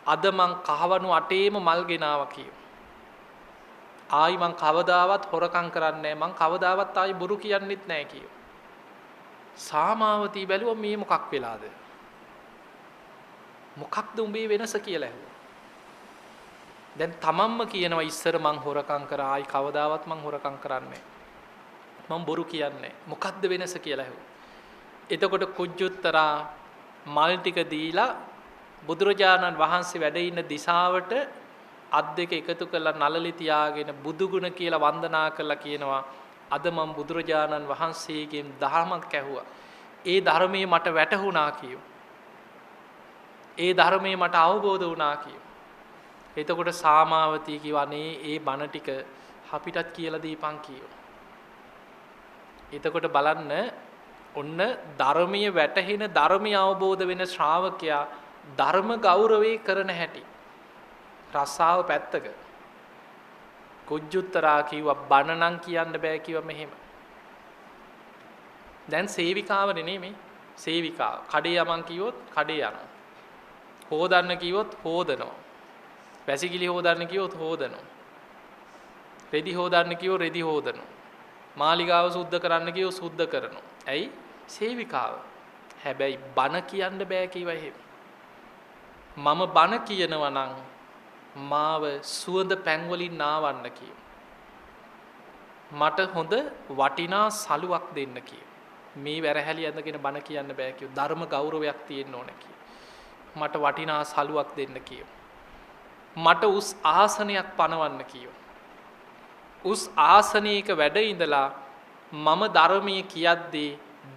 අද මං කහවණු 8ේම මල් ගෙනාවා කිව්වා. ආයි මං කවදාවත් හොරකම් කරන්නේ නැහැ. මං කවදාවත් ආයි බොරු කියන්නෙත් නැහැ කිව්වා. සාමාවතී බැලුවා මේ මොකක් වෙලාද? මොකක්ද උඹේ වෙනස කියලා ඇහුවා. දැන් තමන්ම කියනවා ඉස්සර මං හොරකම් කරා ආයි කවදාවත් මං හොරකම් කරන්නේ මං බොරු කියන්නේ මොකක්ද වෙනස කියලා ඇහුවා. එතකොට කුජුත්තරා මල් ටික දීලා බුදුරජාණන් වහන්සේ වැඩ ඉන්න දිශාවට අත් දෙක එකතු කරලා නළලි තියාගෙන බුදුගුණ කියලා වන්දනා කරලා කියනවා අද මම බුදුරජාණන් වහන්සේගෙන් දහමක් ඇහුවා. ඒ ධර්මයේ මට වැටහුණා කියෝ. ඒ ධර්මයේ මට අවබෝධ වුණා කියෝ. එතකොට සාමාවතී කිව්වනේ ඒ බණ ටික අපිටත් කියලා දීපන් කියෝ. එතකොට බලන්න ඔන්න ධර්මයේ වැටහෙන ධර්මය අවබෝධ වෙන ශ්‍රාවකයා ධර්ම ගෞරවේ කරන හැටි. රස්සාව පැත්තක. කුජුත්තරා කිව්වා බණ නම් කියන්න බෑ කිව්වා මෙහෙම. දැන් සේවිකාවනේ නෙමෙයි. සේවිකාව. කඩේ යමන් කිව්වොත් කඩේ යනවා. හොදන්න කිව්වොත් හොදනවා. වැසිකිලි හොදන්න කිව්වොත් හොදනවා. රෙදි හොදන්න කිව්වොත් රෙදි හොදනවා. මාලිගාව සුද්ධ කරන්න කිව්වොත් සුද්ධ කරනවා. ඇයි? සේවිකාව. හැබැයි බණ කියන්න බෑ කිව්වා එහෙම. මම බණ කියනවා නම් මාව සුවඳ පැන් වලින් නාවන්න කියෝ. මට හොඳ වටිනා සලුවක් දෙන්න කියෝ. මේ වැරහැලි ඇඳගෙන බණ කියන්න බෑ කියෝ. ධර්ම ගෞරවයක් තියෙන්න ඕන කියෝ. මට වටිනා සලුවක් දෙන්න කියෝ. මට උස් ආසනයක් පනවන්න කියෝ. උස් ආසනයක වැඩ ඉඳලා මම ධර්මයේ කියද්දී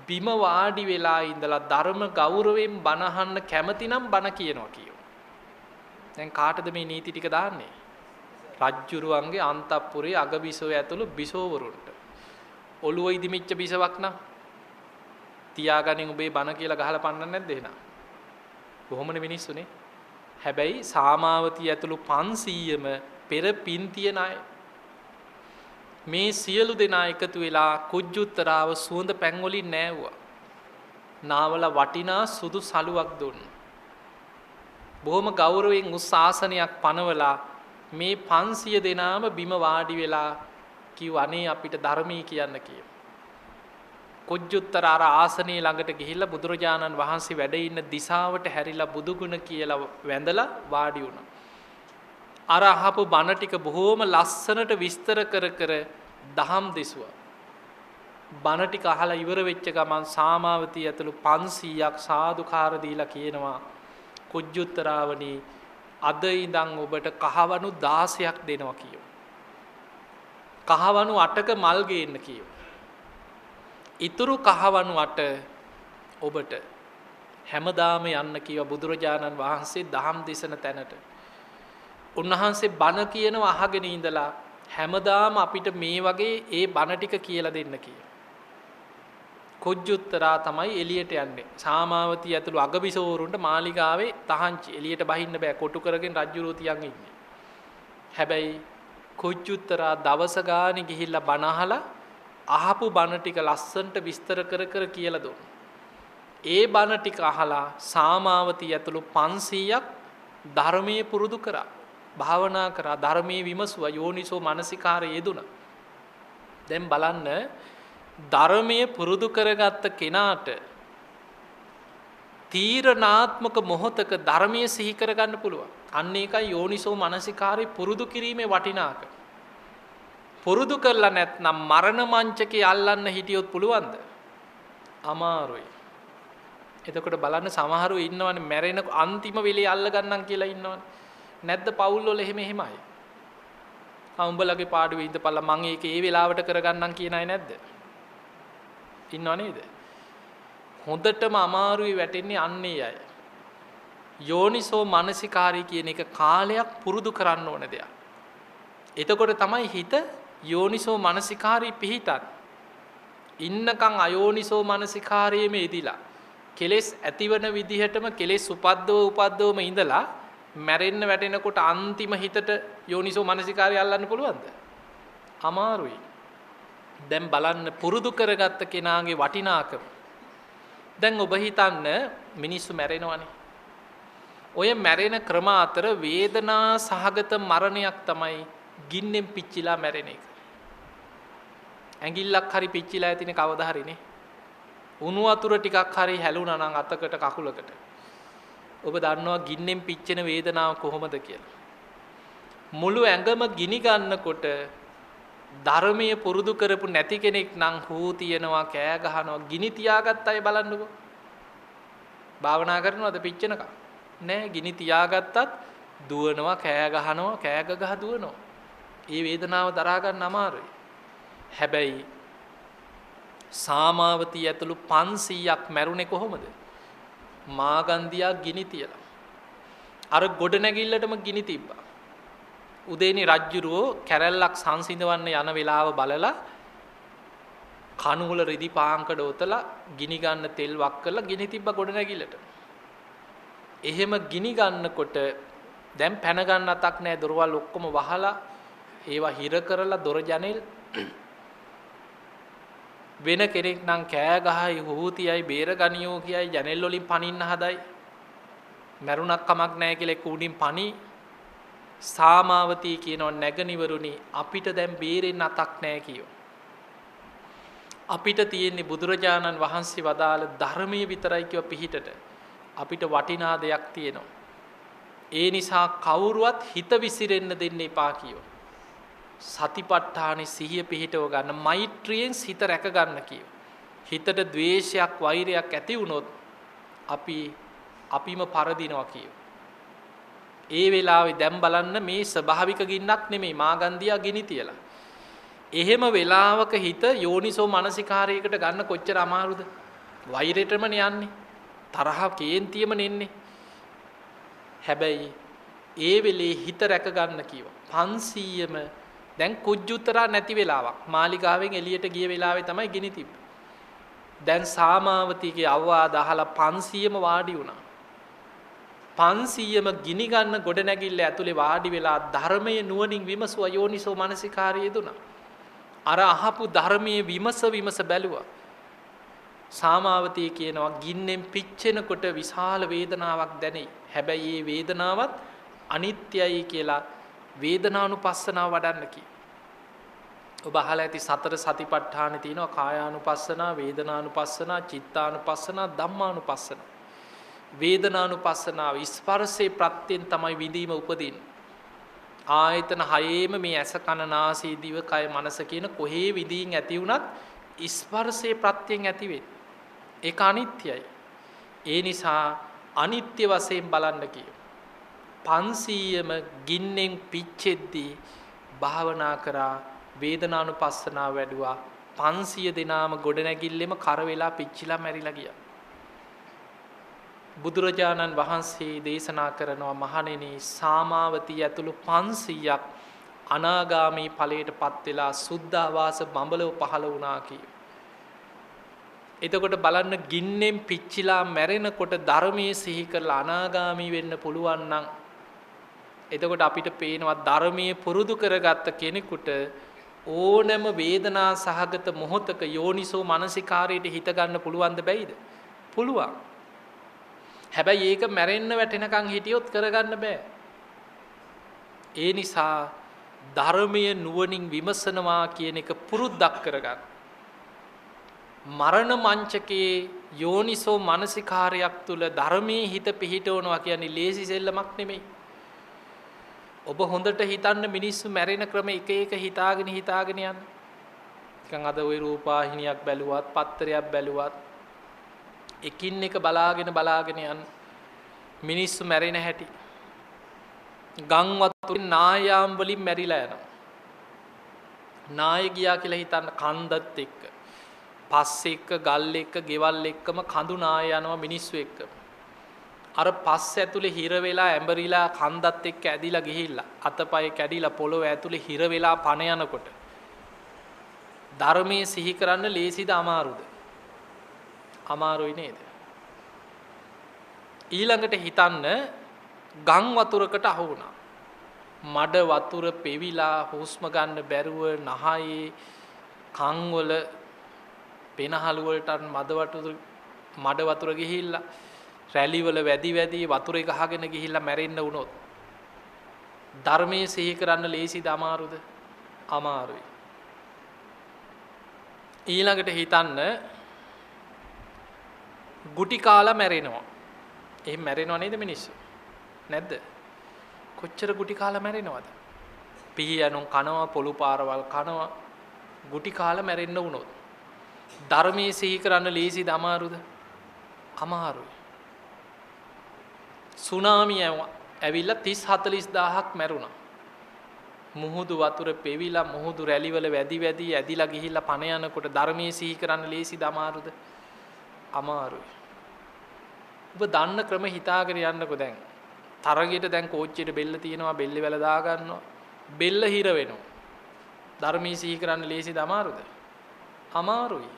බිම වාඩි වෙලා ඉඳලා ධර්ම ගෞරවයෙන් බණ අහන්න කැමති නම් බණ කියනවා කියෝ. දැන් කාටද මේ නීති ටික දාන්නේ? රජ්ජුරුවන්ගේ අන්තපුරේ අගබිසෝ ඇතුළු බිසෝවරුන්ට. ඔළුව ඉදිමිච්ච බිසවක් නම් තියාගනින් උඹේ බණ කියලා ගහලා පන්නන්න නැද්ද එහෙනම්? කොහොමනේ මිනිස්සුනේ? හැබැයි සාමාවතී ඇතුළු 500ම පෙර පින් තියන අය. මේ සියලු දෙනා එකතු වෙලා කුජුත්තරාව සුවඳ පැන් වලින් නෑවුවා. නාවල වටිනා සුදු සලුවක් දුන්නා. බොහොම ගෞරවයෙන් උස් ආසනයක් පනවලා මේ 500 දෙනාම බිම වාඩි වෙලා කිව් අනේ අපිට ධර්මී කියන්න කියලා. කුජුත්තර අර ආසනයේ ළඟට ගිහිල්ලා බුදුරජාණන් වහන්සේ වැඩ ඉන්න දිශාවට හැරිලා බුදුගුණ කියලා වැඳලා වාඩි වුණා. අර අහපු බණ ටික බොහොම ලස්සනට විස්තර කර කර දහම් දෙසුවා. බණ ටික අහලා ඉවර වෙච්ච ගමන් සාමාවතී ඇතුළු 500ක් සාදුකාර දීලා කියනවා කුජුත්තරාවනි අද ඉඳන් ඔබට කහවණු 16ක් දෙනවා කියෝ. කහවණු 8ක මල් ගේන්න කියෝ. ඉතුරු කහවණු 8 ඔබට හැමදාම යන්න කියව බුදුරජාණන් වහන්සේ දහම් දේශන තැනට. උන්වහන්සේ බණ කියනවා අහගෙන ඉඳලා හැමදාම අපිට මේ වගේ ඒ බණ ටික කියලා දෙන්න කියලා. කුජුත්තරා තමයි එළියට යන්නේ. සාමාවතී ඇතුළු අගබිසෝරුන්ට මාලිගාවේ තහංචි එළියට බහින්න බෑ. කොටු කරගෙන රජ්ජුරුව තියන් ඉන්නේ. හැබැයි කුජුත්තරා දවස ගානේ ගිහිල්ලා බණ අහලා අහපු බණ ටික ලස්සන්ට විස්තර කර කර කියලා දුන්නා. ඒ බණ ටික අහලා සාමාවතී ඇතුළු 500ක් ධර්මයේ පුරුදු කරා. භාවනා කරා ධර්මයේ විමසුවා යෝනිසෝ මනසිකාරය යෙදුණා. දැන් බලන්න ධර්මයේ පුරුදු කරගත්ත කෙනාට තීරණාත්මක මොහොතක ධර්මයේ සිහි කරගන්න පුළුවන්. අන්න ඒකයි යෝනිසෝ මනසිකාරය පුරුදු කිරීමේ වටිනාකම. පුරුදු කරලා නැත්නම් මරණ මංචකේ අල්ලන්න හිටියොත් පුළුවන්ද? අමාරුයි. එතකොට බලන්න සමහරව ඉන්නවනේ මැරෙන අන්තිම වෙලේ අල්ල ගන්නම් කියලා ඉන්නවනේ. නැද්ද පවුල් වල එහෙමයි. උඹලගේ පාඩුවේ ඉඳපල්ලා මං ඒක ඒ වෙලාවට කරගන්නම් කියන අය නැද්ද? ඉන්නව නේද? හොඳටම අමාරුයි වැටෙන්නේ අන්නේ අය. යෝනිසෝ මනසිකාරී කියන එක කාලයක් පුරුදු කරන්න ඕන දෙයක්. එතකොට තමයි හිත යෝනිසෝ මනසිකාරී පිහිටන්. ඉන්නකම් අයෝනිසෝ මනසිකාරයේම යෙදිලා කෙලෙස් ඇතිවන විදිහටම කෙලෙස් උපද්දවම ඉඳලා මැරෙන්න වැටෙනකොට අන්තිම හිතට යෝනිසෝ මනසිකාරය අල්ලන්න පුළුවන්ද? අමාරුයි. දැන් බලන්න පුරුදු කරගත්ත කෙනාගේ වටිනාකම. දැන් ඔබ හිතන්න මිනිස්සු මැරෙනවනේ. ඔය මැරෙන ක්‍රම අතර වේදනා සහගත මරණයක් තමයි ගින්නෙන් පිච්චිලා මැරෙන එක. ඇඟිල්ලක් හරි පිච්චිලා ඇතිනේ කවදා හරිනේ. උණු වතුර ටිකක් හරි හැලුණා නම් අතකට කකුලකට. ඔබ දන්නවා ගින්නෙන් පිච්චෙන වේදනාව කොහොමද කියලා. මුළු ඇඟම ගිනි ගන්නකොට ධර්මයේ පුරුදු කරපු නැති කෙනෙක් නම් හූ තියනවා කෑ ගහනවා ගිනි තියාගත්ත අය බලන්නකෝ. භාවනා කරනවද පිච්චෙනකම්? නෑ, ගිනි තියාගත්තත් දුවනවා කෑ ගහනවා කෑ ගහ දුවනවා. ඒ වේදනාව දරා ගන්න අමාරුයි. හැබැයි සාමාවතී ඇතුළු 500ක් මැරුණේ කොහොමද? මාගන්දියා ගිනි තියලා. අර ගොඩනැගිල්ලටම ගිනි තිබ්බා. උදේනි රජ්ජුරුවෝ කැරැල්ලක් සංසිඳවන්න යන වෙලාව බලලා කණුවල රිදි පාංකඩ ඔතලා ගිනි ගන්න තෙල් වක් කරලා ගිනි තිබ්බා ගොඩනැගිල්ලට. එහෙම ගිනි ගන්නකොට දැන් පැන ගන්න අතක් නැහැ, දොරවල් ඔක්කොම වහලා ඒවා හිර කරලා දොර ජනෙල් වෙන කෙනෙක් නම් කෑ ගහයි හූතියයි බේරගනියෝ කියයි ජනෙල් වලින් පනින්න හදයි. මරුණක් කමක් නැහැ කියලා එක්ක උඩින් පනි. සාමාවතී කියනවා නැගනිවරුනි අපිට දැන් බේරෙන්න අතක් නැහැ කියෝ. අපිට තියෙන්නේ බුදුරජාණන් වහන්සේ වදාළ ධර්මයේ විතරයි කියව පිහිටට. අපිට වටිනා දෙයක් තියෙනවා. ඒ නිසා කවුරුවත් හිත විසිරෙන්න දෙන්න එපා කියෝ. සතිපට්ඨානෙ සිහිය පිහිටව ගන්න, මෛත්‍රියෙන් හිත රැක ගන්න කියෝ. හිතට ද්වේෂයක් වෛරයක් ඇති වුණොත් අපිම පරදිනවා කියෝ. ඒ වෙලාවේ දැන් බලන්න මේ ස්වභාවික ගින්නක් නෙමෙයි මාගන්දියා ගිනි තියලා. එහෙම වෙලාවක හිත යෝනිසෝ මනසිකාරයකට ගන්න කොච්චර අමාරුද? වෛරයටමනේ යන්නේ. තරහ කේන්තියම නෙන්නේ. හැබැයි ඒ වෙලේ හිත රැක ගන්න කිව්වා. 500ම දැන් කුජුතරා නැති වෙලාවක්. මාලිගාවෙන් එළියට ගිය වෙලාවේ තමයි ගිනි තිබ්බේ. දැන් සාමාවතීගේ අවවාද අහලා 500ම වාඩි වුණා. 500ම ගිනි ගන්න ගොඩනැගිල්ල ඇතුලේ වාඩි වෙලා ධර්මයේ නුවණින් විමසුවා යෝනිසෝ මනසිකාරය යෙදුණා. අර අහපු ධර්මයේ විමස බැලුවා. සාමාවතී කියනවා ගින්නෙන් පිච්චෙනකොට විශාල වේදනාවක් දැනේ. හැබැයි මේ වේදනාවත් අනිත්‍යයි කියලා වේදනානුපස්සනාව වඩන්න කි. ඔබ අහලා ඇති සතර සතිපට්ඨානෙ තියෙනවා කායානුපස්සනා, වේදනානුපස්සනා, චිත්තානුපස්සනා, ධම්මානුපස්සනා. වේදනානුපස්සනාව ස්පර්ශේ ප්‍රත්‍යයෙන් තමයි විඳීම උපදින්නේ. ආයතන හයේම මේ ඇස කන නාසය දිව කය මනස කියන කොහේ විඳින් ඇති වුණත් ස්පර්ශේ ප්‍රත්‍යයෙන් ඇති වෙන්නේ. ඒක අනිත්‍යයි. ඒ නිසා අනිත්‍ය වශයෙන් බලන්න කියෝ. 500ම ගින්නෙන් පිච්චෙද්දී භාවනා කරා වේදනානුපස්සනාව වැඩුවා. 500 දෙනාම ගොඩනැගිල්ලෙම කර වෙලා පිච්චිලා මැරිලා ගියා. බුදුරජාණන් වහන්සේ දේශනා කරනවා මහණෙනි සාමාවතී ඇතුළු 500ක් අනාගාමී ඵලයට පත් වෙලා සුද්ධාවාස බඹලව පහළ වුණා කියෝ. එතකොට බලන්න ගින්නෙන් පිච්චිලා මැරෙනකොට ධර්මයේ සිහි කරලා අනාගාමී වෙන්න පුළුවන් නම් එතකොට අපිට පේනවා ධර්මයේ පුරුදු කරගත්ත කෙනෙකුට ඕනෑම වේදනා සහගත මොහොතක යෝනිසෝ මනසිකාරයට හිත ගන්න පුළුවන්ද බැයිද? පුළුවන්. හැබැයි ඒක මැරෙන්න වැටෙනකන් හිටියොත් කරගන්න බෑ. ඒ නිසා ධර්මයේ නුවණින් විමසනවා කියන එක පුරුද්දක් කරගන්න. මරණ මංචකේ යෝනිසෝ මනසිකාරයක් තුල ධර්මයේ හිත පිහිටවනවා කියන්නේ ලේසි සෙල්ලමක් නෙමෙයි. ඔබ හොඳට හිතන්න මිනිස්සු මැරෙන ක්‍රම එක එක හිතාගෙන යන්න. නිකන් අද ওই රූපවාහිනියක් බැලුවත් පත්තරයක් බැලුවත් එකින් එක බලාගෙන යන්න. මිනිස්සු මැරෙන හැටි. ගම් වතුරින් නායාම් වලින් මැරිලා යනවා. නාය ගියා කියලා හිතන්න කන්දත් එක්ක. පස් එක්ක ගල් එක්ක ගෙවල් එක්කම කඳු නාය යනවා මිනිස්සු එක්ක. අර පස් ඇතුලේ හිර වෙලා ඇඹරිලා කන්දත් එක්ක ඇදිලා ගිහිල්ලා අතපය කැඩිලා පොළොව ඇතුලේ හිර වෙලා පණ යනකොට ධර්මයේ සිහි කරන්න ලේසිද අමාරුද? අමාරුයි නේද? ඊළඟට හිතන්න ගම් වතුරකට අහු වුණා. මඩ වතුර පෙවිලා හුස්ම ගන්න බැරුව නහයේ කන් වල පෙනහළු වලට මඩ වතුර ගිහිල්ලා රැලි වල වැදි වතුරේ ගහගෙන ගිහිල්ලා මැරෙන්න වුණොත් ධර්මයේ සිහි කරන්න ලේසිද අමාරුද? අමාරුයි. ඊළඟට හිතන්න ගුටි කාලා මැරෙනවා. එහෙම මැරෙනව නේද මිනිස්සු? නැද්ද? කොච්චර ගුටි කාලා මැරෙනවද? පිහියනුම් කනවා, පොළු පාරවල් කනවා, ගුටි කාලා මැරෙන්න වුණොත් ධර්මයේ සිහි කරන්න ලේසිද අමාරුද? අමාරුයි. සුනාමිය ඇවිල්ලා 30-40000ක් මැරුණා. මුහුදු වතුර පෙවිලා මුහුදු රැලිවල වැදි ඇදිලා ගිහිල්ලා පණ යනකොට ධර්මයේ සිහි කරන්න ලේසිද අමාරුද? අමාරුයි. ඔබ දන්න ක්‍රම හිතාගෙන යන්නකෝ. දැන් තරගයට දැන් කෝච්චියට බෙල්ල තියෙනවා, බෙල්ල වල දා ගන්නවා, බෙල්ල හිර වෙනවා. ධර්මයේ සිහි කරන්න ලේසිද අමාරුද? අමාරුයි.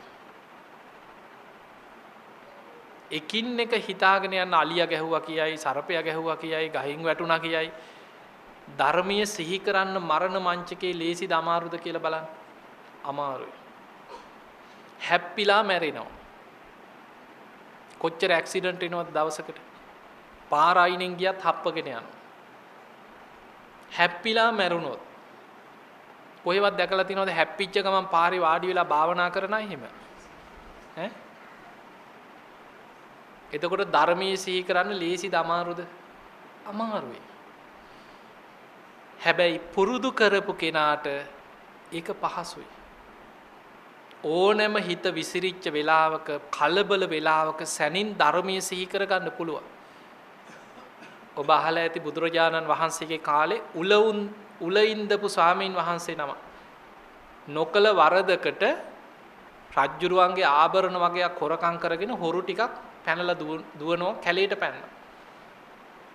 එකින් එක හිතාගෙන යන අලියා ගැහුවා කියයි, සර්පයා ගැහුවා කියයි, ගහින් වැටුණා කියයි. ධර්මයේ සිහි කරන්න මරණ මංචකේ ලේසිද අමාරුද කියලා බලන්න. අමාරුයි. හැප්පිලා මැරෙනවා. කොච්චර ඇක්සිඩන්ට් වෙනවද දවසකට? පාර අයිනෙන් ගියත් හප්පගෙන යනවා. හැප්පිලා මැරුණොත් කොහෙවත් දැකලා තියෙනවද හැප්පිච්ච ගමන් පාරේ වාඩි වෙලා භාවනා කරන අය එහෙම? ඈ? එතකොට ධර්මයේ සිහි කරන්න ලේසිද අමාරුද? අමාරුයි. හැබැයි පුරුදු කරපු කෙනාට ඒක පහසුයි. ඕනෑම හිත විසිරිච්ච වෙලාවක, කලබල වෙලාවක සැනින් ධර්මයේ සිහි කරගන්න පුළුවන්. ඔබ අහලා ඇති බුදුරජාණන් වහන්සේගේ කාලේ උලින්දපු ස්වාමීන් වහන්සේ නම නොකල වරදකට රජ්ජුරුවන්ගේ ආභරණ වගේක් හොරකම් කරගෙන හොරු ටිකක් පැනලා දුවනවා, කැලේට පැනලා.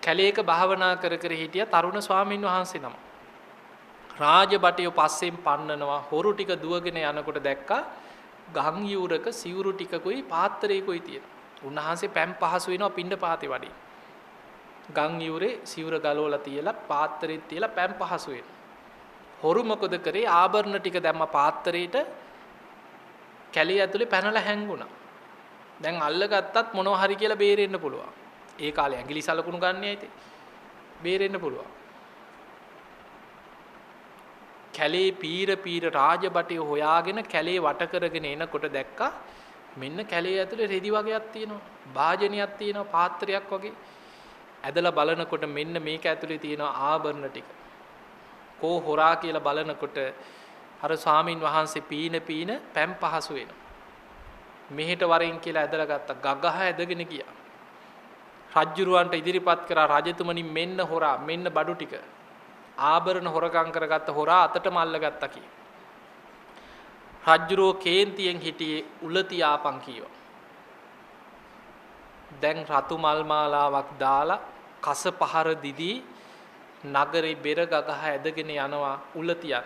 කැලේක භාවනා කර හිටිය තරුණ ස්වාමීන් වහන්සේ නම. රාජබටය පස්සෙන් පන්නනවා, හොරු ටික දුවගෙන යනකොට දැක්කා ගම් යූරක සිවුරු ටිකකුයි පාත්‍රයකුයි තියෙනවා. උන්වහන්සේ පැම් පහසු වෙනවා පිණ්ඩපාතේ වඩි. ගම් යූරේ සිවුර ගලවලා තියලා පාත්‍රෙත් තියලා පැම් පහසු වෙනවා. හොරු මොකද කරේ? ආභරණ ටික දැම්ම පාත්‍රයට, කැලේ ඇතුලේ පැනලා හැංගුණා. දැන් අල්ලගත්තත් මොනවා හරි කියලා බේරෙන්න පුළුවන්. ඒ කාලේ ඇඟිලි සලකුණු ගන්න ඇයිද? බේරෙන්න පුළුවන්. කැලේ පීර රාජබටය හොයාගෙන කැලේ වට කරගෙන එනකොට දැක්කා මෙන්න කැලේ ඇතුලේ රෙදි වගේක් තියෙනවා, භාජනයක් තියෙනවා, පාත්‍රයක් වගේ. ඇදලා බලනකොට මෙන්න මේක ඇතුලේ තියෙනවා ආභරණ ටික. කෝ හොරා කියලා බලනකොට අර ස්වාමින් වහන්සේ පීන පැම් පහසු වෙනවා. මෙහෙට වරෙන් කියලා ඇදලා ගත්තා. ගගහ ඇදගෙන ගියා. රජ්ජුරුවන්ට ඉදිරිපත් කරා, රජතුමනි මෙන්න හොරා, මෙන්න බඩු ටික. ආභරණ හොරකම් කරගත්ත හොරා අතටම අල්ලගත්තා කි. රජ්ජුරුව කේන්තියෙන් හිටියේ උල තියාපන් කීවා. දැන් රතු මල් මාලාවක් දාලා කස පහර දිදී නගරේ බෙර ගගහ ඇදගෙන යනවා උල තියන.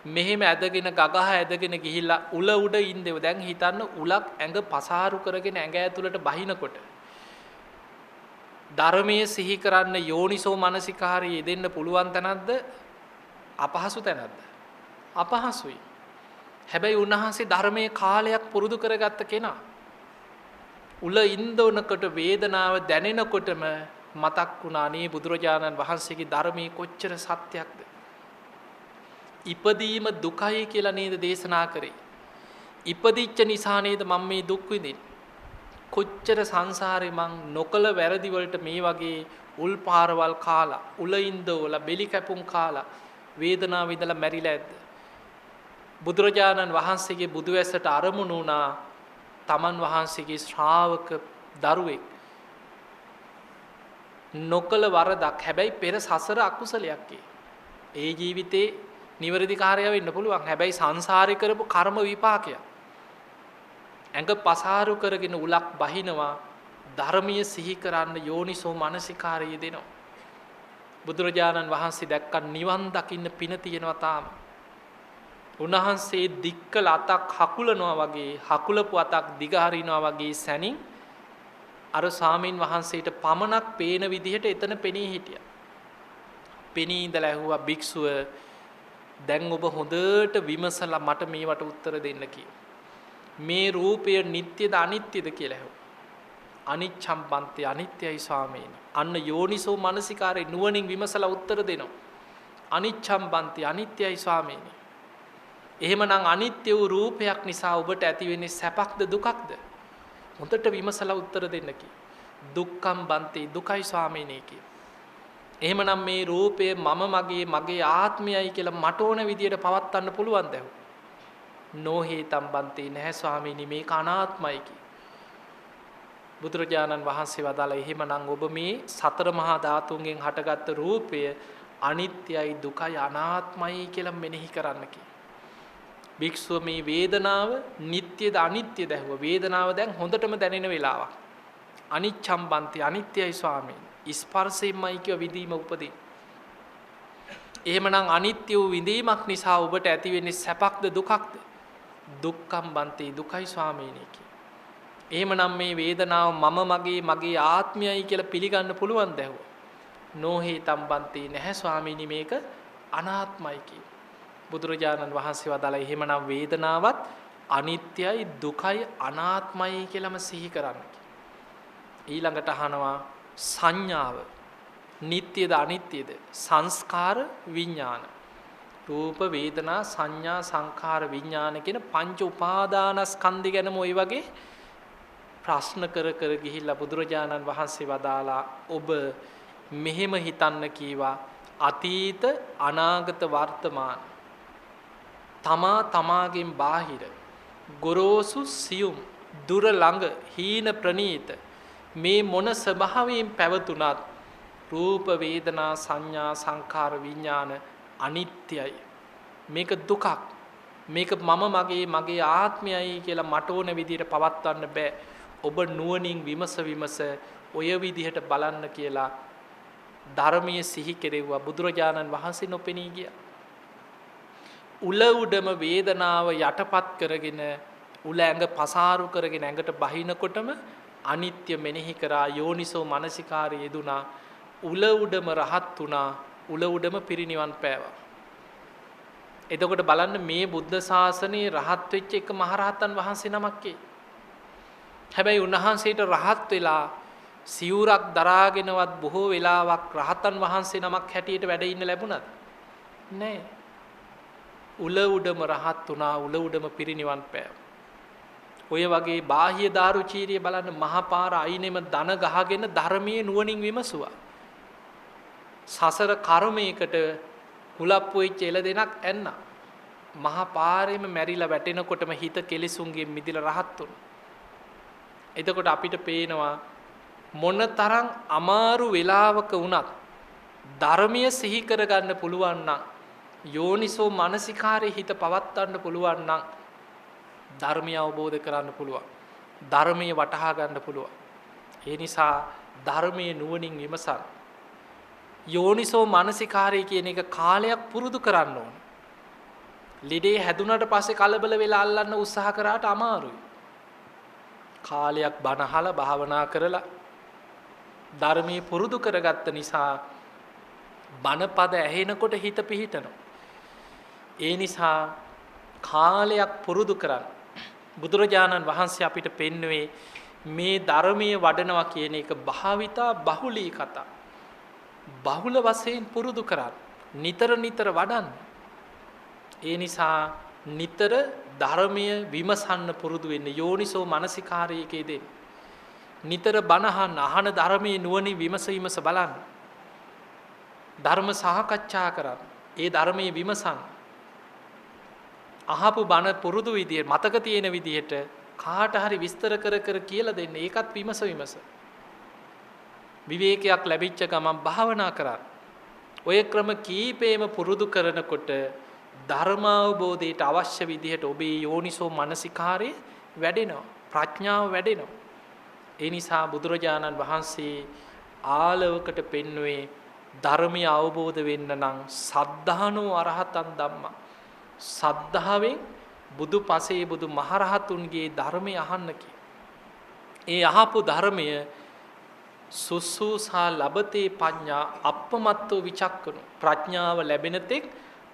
මෙහෙම ඇදගෙන ගගහ ඇදගෙන ගිහිල්ලා උල උඩ ඉඳෙව. දැන් හිතන්න උලක් ඇඟ පසාරු කරගෙන ඇඟ ඇතුළට බහිනකොට ධර්මයේ සිහි කරන්න යෝනිසෝ මනසිකාරය යෙදෙන්න පුළුවන් තැනක්ද? අපහසු තැනක්ද? අපහසුයි. හැබැයි උන්වහන්සේ ධර්මයේ කාලයක් පුරුදු කරගත්ත කෙනා. උල ඉන්දෝනකට වේදනාව දැනෙනකොටම මතක් වුණා නේ බුදුරජාණන් වහන්සේගේ ධර්මයේ කොච්චර සත්‍යයක්ද? ඉපදීම දුකයි කියලා නේද දේශනා කරේ. ඉපදිච්ච නිසා නේද මම මේ දුක් විඳින්නේ. කොච්චර සංසාරේ මං නොකල වැරදි වලට මේ වගේ උල් පාරවල් කාලා, උල ඉන්දවල බෙලි කැපුම් කාලා වේදනාව විඳලා මැරිලා ඇද්ද? බුදුරජාණන් වහන්සේගේ බුදුවැසට අරමුණු වුණා තමන් වහන්සේගේ ශ්‍රාවක දරුවෙක්. නොකල වරදක්, හැබැයි පෙර සසර අකුසලයක්. ඒ ජීවිතේ නිවැරදි කාර්යය වෙන්න පුළුවන්. හැබැයි සංසාරේ කරපු කර්ම විපාකයක්. ඇඟ පසාරු කරගෙන උලක් බහිනවා. ධර්මීය සිහි කරන්න යෝනිසෝ මනසිකාරය දෙනවා. බුදුරජාණන් වහන්සේ දැක්ක නිවන් දකින්න පින තියෙනවා තාම. උන්වහන්සේ දික්කල අතක් හකුලනවා වගේ හකුලපු අතක් දිග හරිනවා වගේ සැනින් අර ස්වාමීන් වහන්සේට පමණක් පේන විදිහට එතන පෙනී හිටියා. පෙනී ඉඳලා ඇහුවා භික්ෂුව දැන් ඔබ හොඳට විමසලා මට මේවට උත්තර දෙන්න කියලා. මේ රූපය නිට්ටයද අනිත්‍යද කියලා ඇහුවා. අනිච්ඡම් බන්තේ අනිත්‍යයි ස්වාමීනි. අන්න යෝනිසෝ මනසිකාරේ නුවණින් විමසලා උත්තර දෙනවා. අනිච්ඡම් බන්තේ අනිත්‍යයි ස්වාමීනි. එහෙමනම් අනිත්‍ය වූ රූපයක් නිසා ඔබට ඇති වෙන්නේ සැපක්ද දුකක්ද? හොඳට විමසලා උත්තර දෙන්න කි. දුක්ඛම් බන්තේ දුකයි ස්වාමීනි කි. එහෙමනම් මේ රූපය මම මගේ ආත්මයයි කියලා මට ඕන විදියට පවත්වන්න පුළුවන්ද? නොහේතම් බන්තේ නැහැ ස්වාමීනි මේක අනාත්මයි කි. බුදුරජාණන් වහන්සේ වදාළ එහෙමනම් ඔබ මේ සතර මහා ධාතුන්ගෙන් හටගත්තු රූපය අනිත්‍යයි දුකයි අනාත්මයි කියලා මෙනෙහි කරන්න කි. භික්ෂුව මේ වේදනාව නිට්ටයද අනිත්‍යද ඇහුවා. වේදනාව දැන් හොඳටම දැනෙන වෙලාවක්. අනිච්ඡම් බන්තේ අනිත්‍යයි ස්වාමීනි. ස්පර්ශයෙන්මයි කිය විඳීම උපදී. එහෙමනම් අනිත්‍ය වූ විඳීමක් නිසා ඔබට ඇති වෙන්නේ සැපක්ද දුකක්ද? දුක්ඛම් බන්තේ දුකයි ස්වාමීනි කිය. එහෙමනම් මේ වේදනාව මගේ ආත්මයයි කියලා පිළිගන්න පුළුවන්ද ඇහුවා. නොහේතම් බන්තේ නැහැ ස්වාමීනි මේක අනාත්මයි කිය. බුදුරජාණන් වහන්සේ වදාළ එහෙමනම් වේදනාවත් අනිත්‍යයි දුකයි අනාත්මයි කියලාම සිහි කරන්න. ඊළඟට අහනවා සංඥාව නිට්ටයද අනිත්‍යද? සංස්කාර විඥාන. රූප වේදනා සංඥා සංඛාර විඥාන කියන පංච උපාදානස්කන්ධ ගැනම ওই වගේ ප්‍රශ්න කර ගිහිල්ලා බුදුරජාණන් වහන්සේ වදාලා ඔබ මෙහෙම හිතන්න කීවා අතීත අනාගත වර්තමාන තමාගෙන් බාහිර ගොරෝසු සියුම් දුර ළඟ හීන ප්‍රනීත මේ මොන ස්වභාවයෙන් පැවතුනත් රූප වේදනා සංඥා සංඛාර විඥාන අනිත්‍යයි. මේක දුකක්. මේක මගේ ආත්මයයි කියලා මට ඕන විදිහට පවත්වන්න බෑ. ඔබ නුවණින් විමස ඔය විදිහට බලන්න කියලා ධර්මයේ සිහි කෙරෙව්වා. බුදුරජාණන් වහන්සේ නොපෙනී ගියා. උල උඩම වේදනාව යටපත් කරගෙන උල ඇඟ පසාරු කරගෙන ඇඟට බහිනකොටම අනිත්‍ය මෙනෙහි කරා යෝනිසෝ මනසිකාරය යෙදුනා. උල උඩම රහත් වුණා. උල උඩම පිරිනිවන් පෑවා. එතකොට බලන්න මේ බුද්ධ ශාසනයේ රහත් වෙච්ච එක මහරහතන් වහන්සේ නමක්. හැබැයි උන්වහන්සේට රහත් වෙලා සිවුරක් දරාගෙනවත් බොහෝ වෙලාවක් රහතන් වහන්සේ නමක් හැටියට වැඩ ඉන්න ලැබුණාද? නෑ. උල උඩම රහත් වුණා. උල උඩම පිරිනිවන් පෑවා. ඔය වගේ බාහ්‍ය දාරුචීරිය බලන්න මහපාර අයිනෙම දන ගහගෙන ධර්මයේ නුවණින් විමසුවා. සසර කර්මයකට කුලප්පු වෙච්ච එළදෙනක් ඇන්න. මහපාරෙම මැරිලා වැටෙනකොටම හිත කෙලෙසුන්ගෙන් මිදිලා රහත් වුණා. එතකොට අපිට පේනවා මොනතරම් අමාරු වෙලාවක වුණත් ධර්මය සිහි කරගන්න පුළුවන් නම් යෝනිසෝ මනසිකාරේ හිත පවත්වන්න පුළුවන් නම් ධර්මය අවබෝධ කරන්න පුළුවන්. ධර්මයේ වටහා ගන්න පුළුවන්. ඒ නිසා ධර්මයේ නුවණින් විමසන්න. යෝනිසෝ මනසිකාරය කියන එක කාලයක් පුරුදු කරන්න ඕන. ලෙඩේ හැදුනට පස්සේ කලබල වෙලා අල්ලන්න උත්සාහ කරාට අමාරුයි. කාලයක් බණ අහලා භාවනා කරලා ධර්මයේ පුරුදු කරගත්ත නිසා බණපද ඇහෙනකොට හිත පිහිටනවා. ඒ නිසා කාලයක් පුරුදු කරන්න. බුදුරජාණන් වහන්සේ අපිට පෙන්වුවේ මේ ධර්මයේ වඩනවා කියන එක භාවිතා බහුලී කතා. බහුල වශයෙන් පුරුදු කරන්න. නිතර වඩන්න. ඒ නිසා නිතර ධර්මයේ විමසන්න පුරුදු වෙන්න. යෝනිසෝ මනසිකාරයේ දෙන්න. නිතර බණ අහන ධර්මයේ නුවණින් විමස බලන්න. ධර්ම සාකච්ඡා කරන්න. ඒ ධර්මයේ විමසන්න. අහපු බණ පුරුදු විදියට මතක තියෙන විදියට කාට හරි විස්තර කර කියලා දෙන්න. ඒකත් විමස. විවේකයක් ලැබිච්ච ගමන් භාවනා කරන්න. ඔය ක්‍රම කීපේම පුරුදු කරනකොට ධර්මාවබෝධයට අවශ්‍ය විදිහට ඔබේ යෝනිසෝ මනසිකාරේ වැඩෙනවා. ප්‍රඥාව වැඩෙනවා. ඒ නිසා බුදුරජාණන් වහන්සේ ආලවකට පෙන්වුවේ ධර්මය අවබෝධ වෙන්න නම් සද්ධානෝ අරහතන් ධම්මා. සද්ධාවෙන් බුදු පසේ බුදු මහරහතුන්ගේ ධර්මය අහන්න කිය. ඒ අහපු ධර්මය සුසුසා ලබතේ පඤ්ඤා අප්පමත්තෝ විචක්කනු ප්‍රඥාව ලැබෙන තෙක්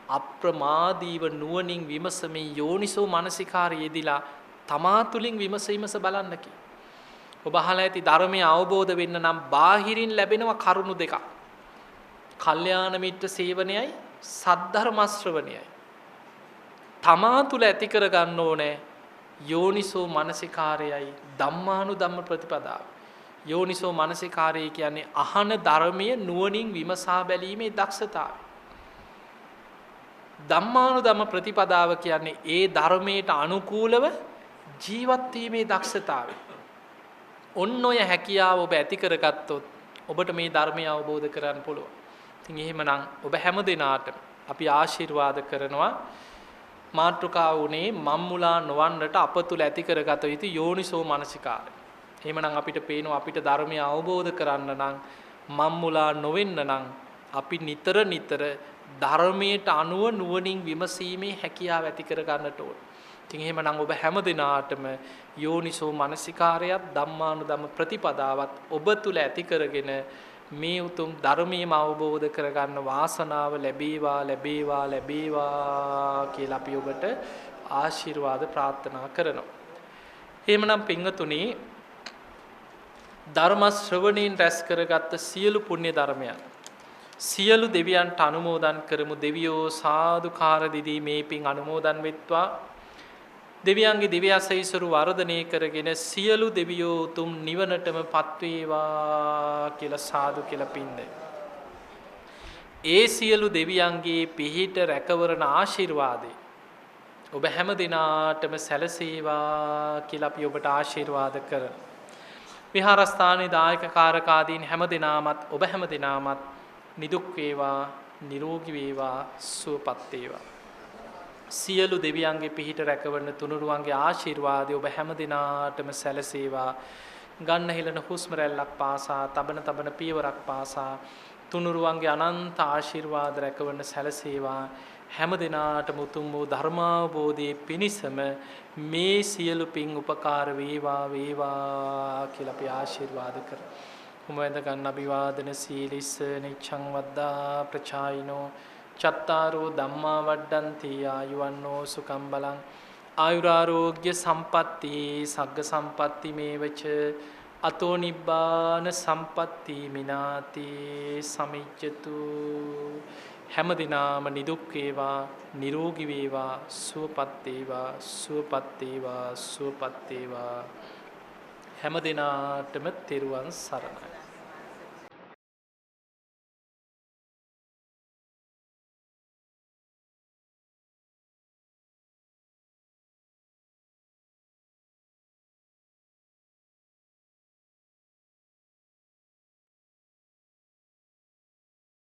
අප්‍රමාදීව නුවණින් විමසමින් යෝනිසෝ මනසිකාරය යෙදිලා තමා තුලින් විමස බලන්න කිය. ඔබ අහලා ඇති ධර්මය අවබෝධ වෙන්න නම් බාහිරින් ලැබෙනවා කරුණු දෙකක්. කල්යාණ මිත්‍ර සේවනයයි සද්ධර්ම ශ්‍රවණයයි. තමා තුල ඇති කර ගන්න ඕනේ යෝනිසෝ මනසිකාරයයි ධම්මානුධම්ම ප්‍රතිපදාව. යෝනිසෝ මනසිකාරය කියන්නේ අහන ධර්මයේ නුවණින් විමසා බැලීමේ දක්ෂතාවය. ධම්මානුධම්ම ප්‍රතිපදාව කියන්නේ ඒ ධර්මයට අනුකූලව ජීවත් වීමේ දක්ෂතාවය. ඔන්න ඔය හැකියාව ඔබ ඇති කරගත්තොත් ඔබට මේ ධර්මය අවබෝධ කරගන්න පුළුවන්. ඉතින් එහෙමනම් ඔබ හැම දිනාටම අපි ආශිර්වාද කරනවා මාත්‍රිකාව උනේ මම්මුලා නොවන්නට අප තුල ඇති කරගත යුතු යෝනිසෝ මනසිකාරය. එහෙමනම් අපිට පේනවා අපිට ධර්මය අවබෝධ කරන්න නම් මම්මුලා නොවෙන්න නම් අපි නිතර ධර්මයට අනුව නුවණින් විමසීමේ හැකියාව ඇති කර ගන්නට ඕන. ඉතින් එහෙමනම් ඔබ හැම දිනාටම යෝනිසෝ මනසිකාරයත් ධම්මානුධම්ම ප්‍රතිපදාවත් ඔබ තුල ඇති කරගෙන මේ උතුම් ධර්මයේම අවබෝධ කරගන්න වාසනාව ලැබේවා කියලා අපි ඔබට ආශිර්වාද ප්‍රාර්ථනා කරනවා. එහෙමනම් පින්වතුනි ධර්ම ශ්‍රවණයෙන් රැස් කරගත්ත සියලු පුණ්‍ය ධර්මයන් සියලු දෙවියන්ට අනුමෝදන් කරමු. දෙවියෝ සාදුකාර දිදී මේ පින් අනුමෝදන් වෙත්වා. දෙවියන්ගේ දිව්‍ය ආශීර්වාද වර්ධනය කරගෙන සියලු දෙවියෝ උතුම් නිවනටම පත්වේවා කියලා සාදු කියලා පින්දේ. ඒ සියලු දෙවියන්ගේ පිහිට රැකවරණ ආශිර්වාදේ ඔබ හැම දිනාටම සැලසේවා කියලා අපි ඔබට ආශිර්වාද කරනවා. විහාරස්ථානයේ දායක කාරකාදීන් හැම දිනාමත් ඔබ හැම දිනාමත් නිදුක් වේවා නිරෝගී වේවා සුවපත් වේවා. සියලු දෙවියන්ගේ පිහිට රැකවරණ තුනුරුවන්ගේ ආශිර්වාදය ඔබ හැම දිනාටම සැලසේවා. ගන්න හෙළන හුස්ම රැල්ලක් පාසා තබන පියවරක් පාසා තුනුරුවන්ගේ අනන්ත ආශිර්වාද රැකවරණ සැලසේවා. හැම දිනාටම උතුම් වූ ධර්මාවබෝධයේ පිණිසම මේ සියලු පින් උපකාර වේවා කියලා අපි ආශිර්වාද කරමු. උමෙන්ද ගන්න අභිවාදන සීලිස්ස නිච්ඡං වද්දා ප්‍රචායිනෝ චත්තාරෝ ධම්මා වඩ්ඩන්ති ආයුවන්නෝ සුඛං බලං ආයුරාෝග්‍ය සම්පatti සග්ග සම්පatti මේවච අතෝ නිබ්බාන සම්පatti මිනාති සමිච්ඡතු. හැම දිනාම නිදුක් වේවා නිරෝගී වේවා සුවපත් වේවා හැම දිනාටම තෙරුවන් සරණයි.